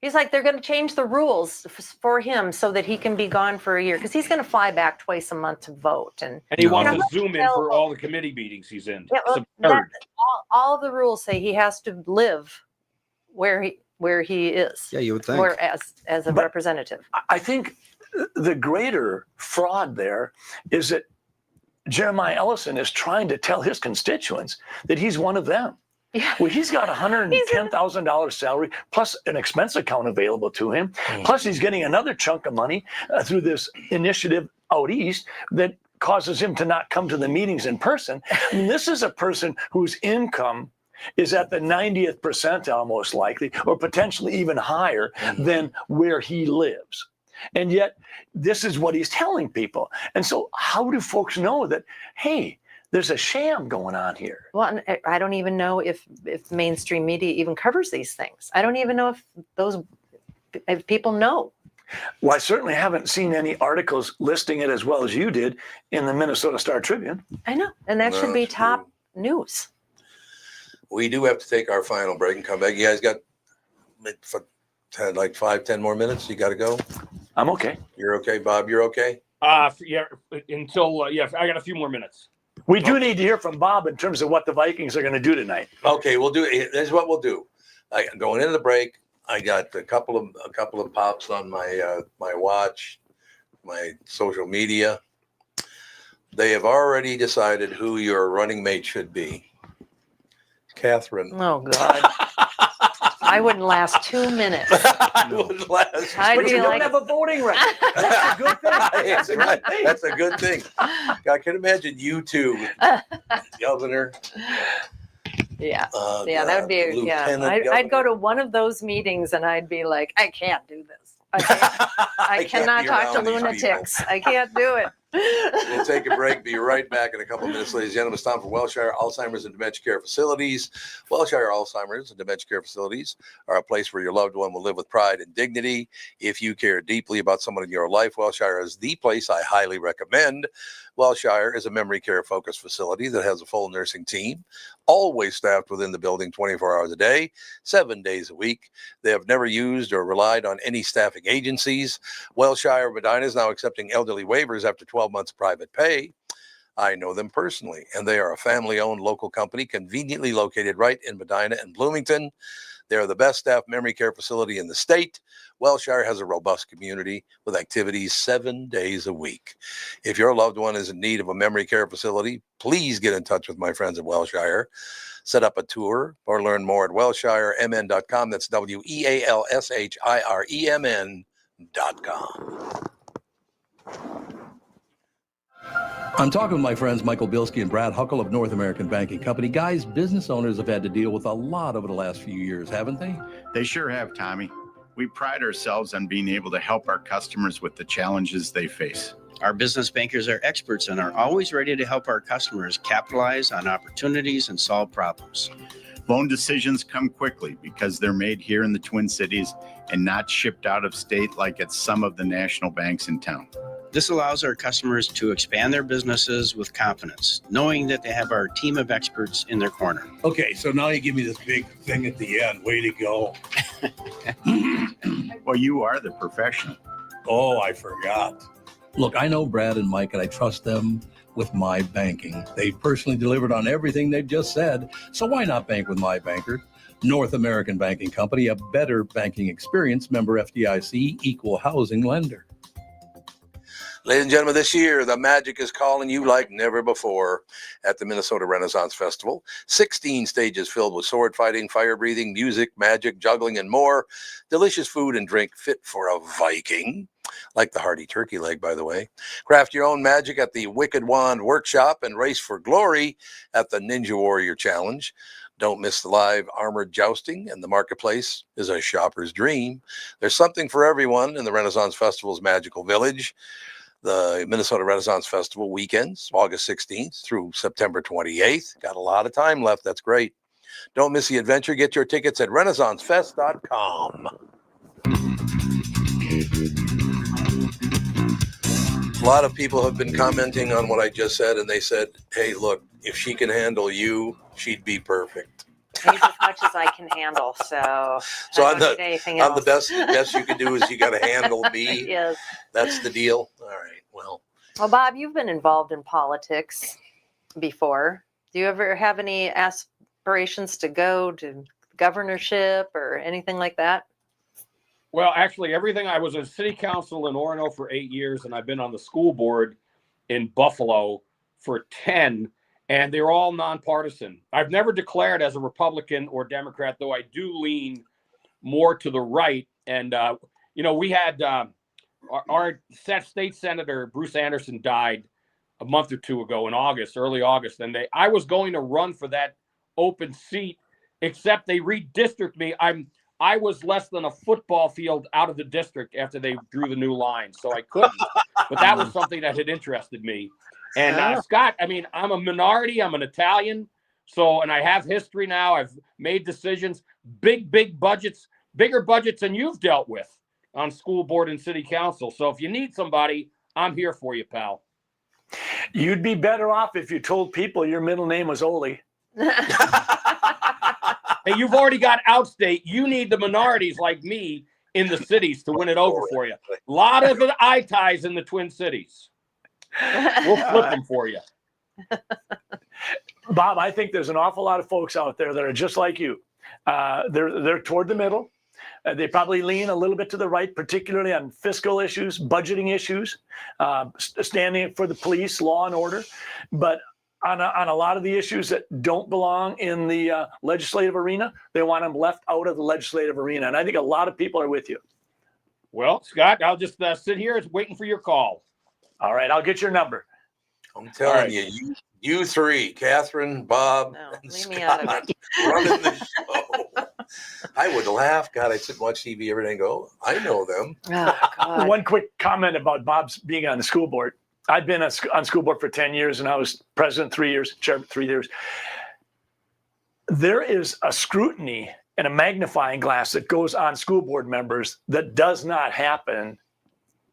He's like, they're going to change the rules for him so that he can be gone for a year because he's going to fly back twice a month to vote. And he wants to zoom in for all the committee meetings he's in. Yeah, all the rules say he has to live where he is. Yeah, you would think. Where as a representative. I think the greater fraud there is that Jeremiah Ellison is trying to tell his constituents that he's one of them. Yeah. Well, he's got $110,000 salary plus an expense account available to him. Plus, he's getting another chunk of money through this initiative out east that causes him to not come to the meetings in person. I mean, this is a person whose income is at the 90th percentile, most likely, or potentially even higher than where he lives. And yet, this is what he's telling people. And so, how do folks know that, hey, there's a sham going on here? Well, I don't even know if mainstream media even covers these things. I don't even know if people know. Well, I certainly haven't seen any articles listing it as well as you did in the Minnesota Star Tribune. I know, and that should be top news. We do have to take our final break and come back. You guys got like 5-10 more minutes? You got to go? I'm okay. You're okay, Bob? You're okay? Yeah, until I got a few more minutes. We do need to hear from Bob in terms of what the Vikings are going to do tonight. Okay, we'll do it. This is what we'll do. Going into the break, I got a couple of pops on my my watch, my social media. They have already decided who your running mate should be. Catherine. Oh God. I wouldn't last 2 minutes. I wouldn't last. I'd But you don't have a voting record. That's a good thing. That's a good thing. I can imagine you two, Governor. Yeah, that would be. I'd go to one of those meetings and I'd be like, I can't do this. I cannot talk to lunatics. I can't do it. We'll take a break. Be right back in a couple of minutes, ladies and gentlemen. It's time for Wellshire Alzheimer's and Dementia Care Facilities. Wellshire Alzheimer's and Dementia Care Facilities are a place where your loved one will live with pride and dignity. If you care deeply about someone in your life, Wellshire is the place I highly recommend. Wellshire is a memory care focused facility that has a full nursing team, always staffed within the building 24 hours a day, 7 days a week. They have never used or relied on any staffing agencies. Wellshire Medina is now accepting elderly waivers after 12 months of private pay. I know them personally, and they are a family-owned local company conveniently located right in Medina and Bloomington. They're the best staffed memory care facility in the state. Wellshire has a robust community with activities 7 days a week. If your loved one is in need of a memory care facility, please get in touch with my friends at Wellshire. Set up a tour or learn more at wellshiremn.com. That's WEALSHIREMN.com. I'm talking with my friends Michael Bilski and Brad Huckle of North American Banking Company. Guys, business owners have had to deal with a lot over the last few years, haven't they? They sure have, Tommy. We pride ourselves on being able to help our customers with the challenges they face. Our business bankers are experts and are always ready to help our customers capitalize on opportunities and solve problems. Loan decisions come quickly because they're made here in the Twin Cities and not shipped out of state like at some of the national banks in town. This allows our customers to expand their businesses with confidence, knowing that they have our team of experts in their corner. Okay, so now you give me this big thing at the end. Way to go. Well, you are the professional. Oh, I forgot. Look, I know Brad and Mike, and I trust them with My Banking. They personally delivered on everything they've just said, so why not bank with My Banker? North American Banking Company, a better banking experience, member FDIC, equal housing lender. Ladies and gentlemen, this year, the magic is calling you like never before at the Minnesota Renaissance Festival. 16 stages filled with sword fighting, fire breathing, music, magic, juggling, and more. Delicious food and drink fit for a Viking, like the hearty turkey leg, by the way. Craft your own magic at the Wicked Wand Workshop and race for glory at the Ninja Warrior Challenge. Don't miss the live armored jousting, and the marketplace is a shopper's dream. There's something for everyone in the Renaissance Festival's magical village. The Minnesota Renaissance Festival weekends, August 16th through September 28th. Got a lot of time left. That's great. Don't miss the adventure. Get your tickets at renaissancefest.com. A lot of people have been commenting on what I just said, and they said, hey, look, if she can handle you, she'd be perfect. He's as much as I can handle, so on the best you can do is you got to handle me. Yes. That's the deal. All right. Well, Bob, you've been involved in politics before. Do you ever have any aspirations to go to governorship or anything like that? Well, actually, I was in city council in Orono for 8 years, and I've been on the school board in Buffalo for 10. And they're all nonpartisan. I've never declared as a Republican or Democrat, though I do lean more to the right. And, we had our state senator, Bruce Anderson, died a month or two ago in August, early August. And I was going to run for that open seat, except they redistricted me. I was less than a football field out of the district after they drew the new line. So I couldn't. But that was something that had interested me. And Scott, I'm a minority. I'm an Italian. And I have history now. I've made decisions, big budgets, bigger budgets than you've dealt with on school board and city council. So if you need somebody, I'm here for you, pal. You'd be better off if you told people your middle name was Ole. Hey, you've already got outstate. You need the minorities like me in the cities to win it over for you. A lot of eye ties in the Twin Cities. We'll flip them for you. Bob, I think there's an awful lot of folks out there that are just like you. They're toward the middle. They probably lean a little bit to the right, particularly on fiscal issues, budgeting issues, standing for the police, law and order. But on a lot of the issues that don't belong in the legislative arena, they want them left out of the legislative arena. And I think a lot of people are with you. Well, Scott, I'll just sit here waiting for your call. All right, I'll get your number. I'm telling you three, Catherine, Bob, and Scott, running the show. I would laugh. God, I sit and watch TV every day and go, I know them. Oh, One quick comment about Bob's being on the school board. I've been on school board for 10 years, and I was president 3 years, chairman 3 years. There is a scrutiny and a magnifying glass that goes on school board members that does not happen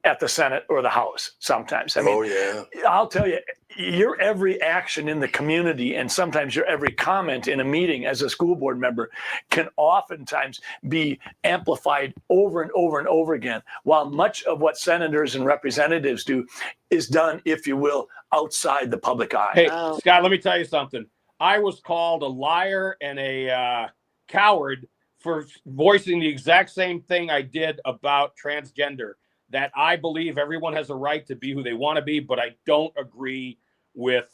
at the Senate or the House sometimes. I'll tell you, your every action in the community and sometimes your every comment in a meeting as a school board member can oftentimes be amplified over and over and over again, while much of what senators and representatives do is done, if you will, outside the public eye. Hey, Scott, let me tell you something. I was called a liar and a coward for voicing the exact same thing I did about transgender. That I believe everyone has a right to be who they want to be, but I don't agree with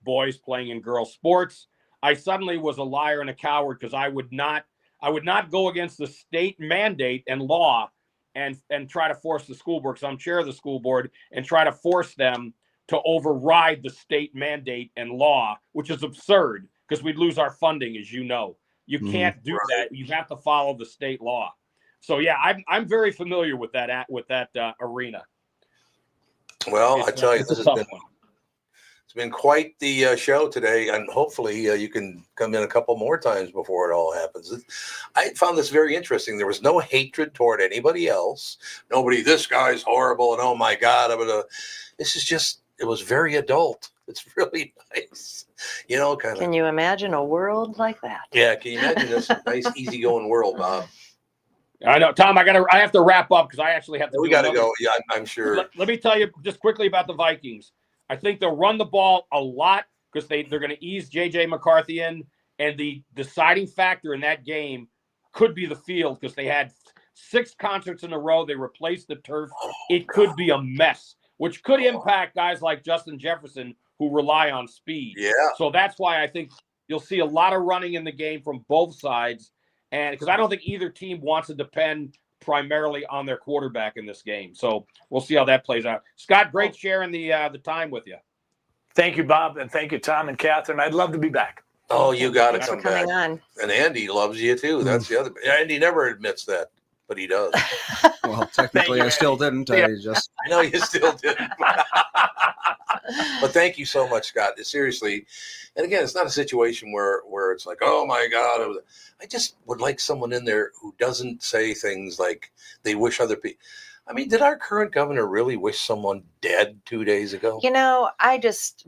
boys playing in girls' sports. I suddenly was a liar and a coward because I would not go against the state mandate and law and try to force the school board, because I'm chair of the school board, and try to force them to override the state mandate and law, which is absurd because we'd lose our funding, as you know. You can't do that. You have to follow the state law. So yeah, I'm very familiar with that arena. Well, I tell you, it's been quite the show today, and hopefully you can come in a couple more times before it all happens. I found this very interesting. There was no hatred toward anybody else. Nobody, this guy's horrible, and oh my God, this is just, it was very adult. It's really nice, kind of. Can you imagine a world like that? Yeah, can you imagine this nice, easygoing world, Bob? I know, Tom. I have to wrap up because I actually have to. We got to go. Yeah, I'm sure. Let me tell you just quickly about the Vikings. I think they'll run the ball a lot because they're going to ease J.J. McCarthy in. And the deciding factor in that game could be the field because they had 6 concerts in a row. They replaced the turf. It could be a mess, which could impact guys like Justin Jefferson who rely on speed. Yeah. So that's why I think you'll see a lot of running in the game from both sides. And because I don't think either team wants to depend primarily on their quarterback in this game. So we'll see how that plays out. Scott, great sharing the time with you. Thank you, Bob, and thank you, Tom and Catherine. I'd love to be back. Oh, you got to Thanks come for coming back. on. And Andy loves you too. That's the other. Andy never admits that, but he does. Well, technically, I still didn't. Yeah. I know you still didn't. But thank you so much, Scott. Seriously. And again, it's not a situation where it's like, oh my God. I just would like someone in there who doesn't say things like they wish other people. I mean, did our current governor really wish someone dead 2 days ago? You know,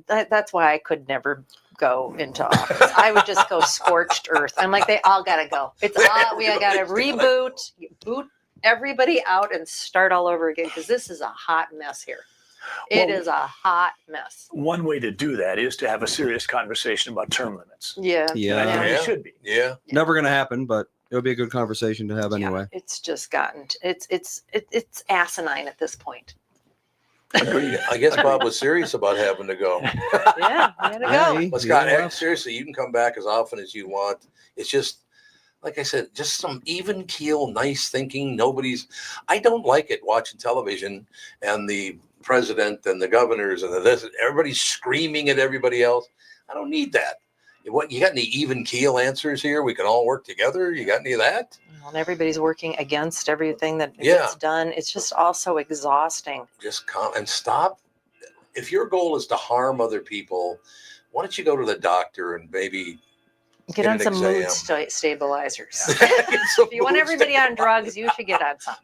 that's why I could never go into office. I would just go scorched earth. I'm like, they all got to go. We got to reboot, boot everybody out and start all over again because this is a hot mess here. It is a hot mess. One way to do that is to have a serious conversation about term limits. Yeah. And I think it should be. Yeah. Never going to happen, but it would be a good conversation to have anyway. It's just gotten it's asinine at this point. Agreed. I guess Bob was serious about having to go. Yeah, I had to go. But Scott, seriously, you can come back as often as you want. It's just, like I said, just some even keel, nice thinking. I don't like it watching television and the president and the governors and everybody's screaming at everybody else. I don't need that. What, you got any even keel answers here? We can all work together. You got any of that? And everybody's working against everything that gets done. It's just also exhausting. Just come and stop. If your goal is to harm other people, why don't you go to the doctor and maybe get on some mood stabilizers. If you want everybody on drugs, you should get on some.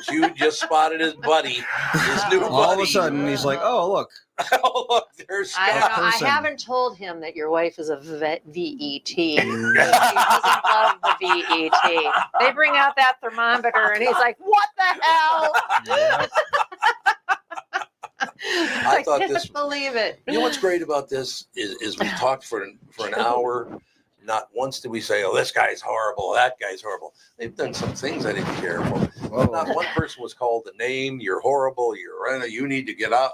Jude just spotted his buddy, his new buddy. All of a sudden, he's like, "Oh, look." Oh, look, there's Scott. I don't know. I haven't told him that your wife is a VET. He doesn't love the VET. They bring out that thermometer, and he's like, "What the hell?" I thought this. Believe it. You know what's great about this is we talked for an hour. Not once did we say, "Oh, this guy's horrible. That guy's horrible." They've done some things I didn't care for. Not one person was called the name. You're horrible. You need to get out.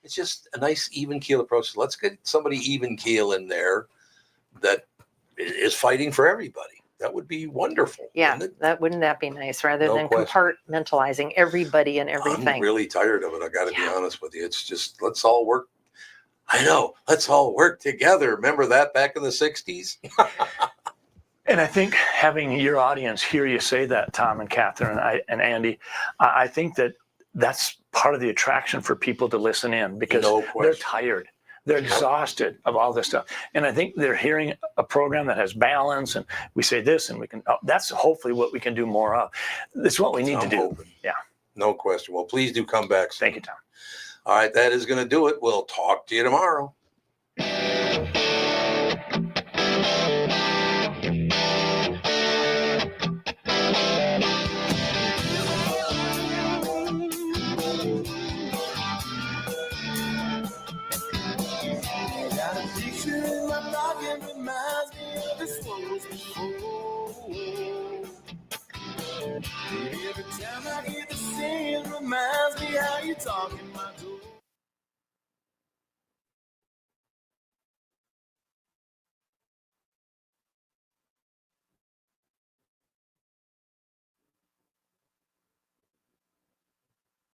It's just a nice even keel approach. Let's get somebody even keel in there that is fighting for everybody. That would be wonderful. Yeah, wouldn't that be nice rather than compartmentalizing everybody and everything? I'm really tired of it. I got to be honest with you. It's just, let's all work. I know. Let's all work together. Remember that back in the 60s? And I think having your audience hear you say that, Tom and Catherine and Andy, I think that's part of the attraction for people to listen in because they're tired. They're exhausted of all this stuff. And I think they're hearing a program that has balance and we say this and we can, that's hopefully what we can do more of. It's what we need to do. Yeah. No question. Well, please do come back soon. Thank you, Tom. All right. That is going to do it. We'll talk to you tomorrow. Every time I hear the same reminds me how you talk in my door.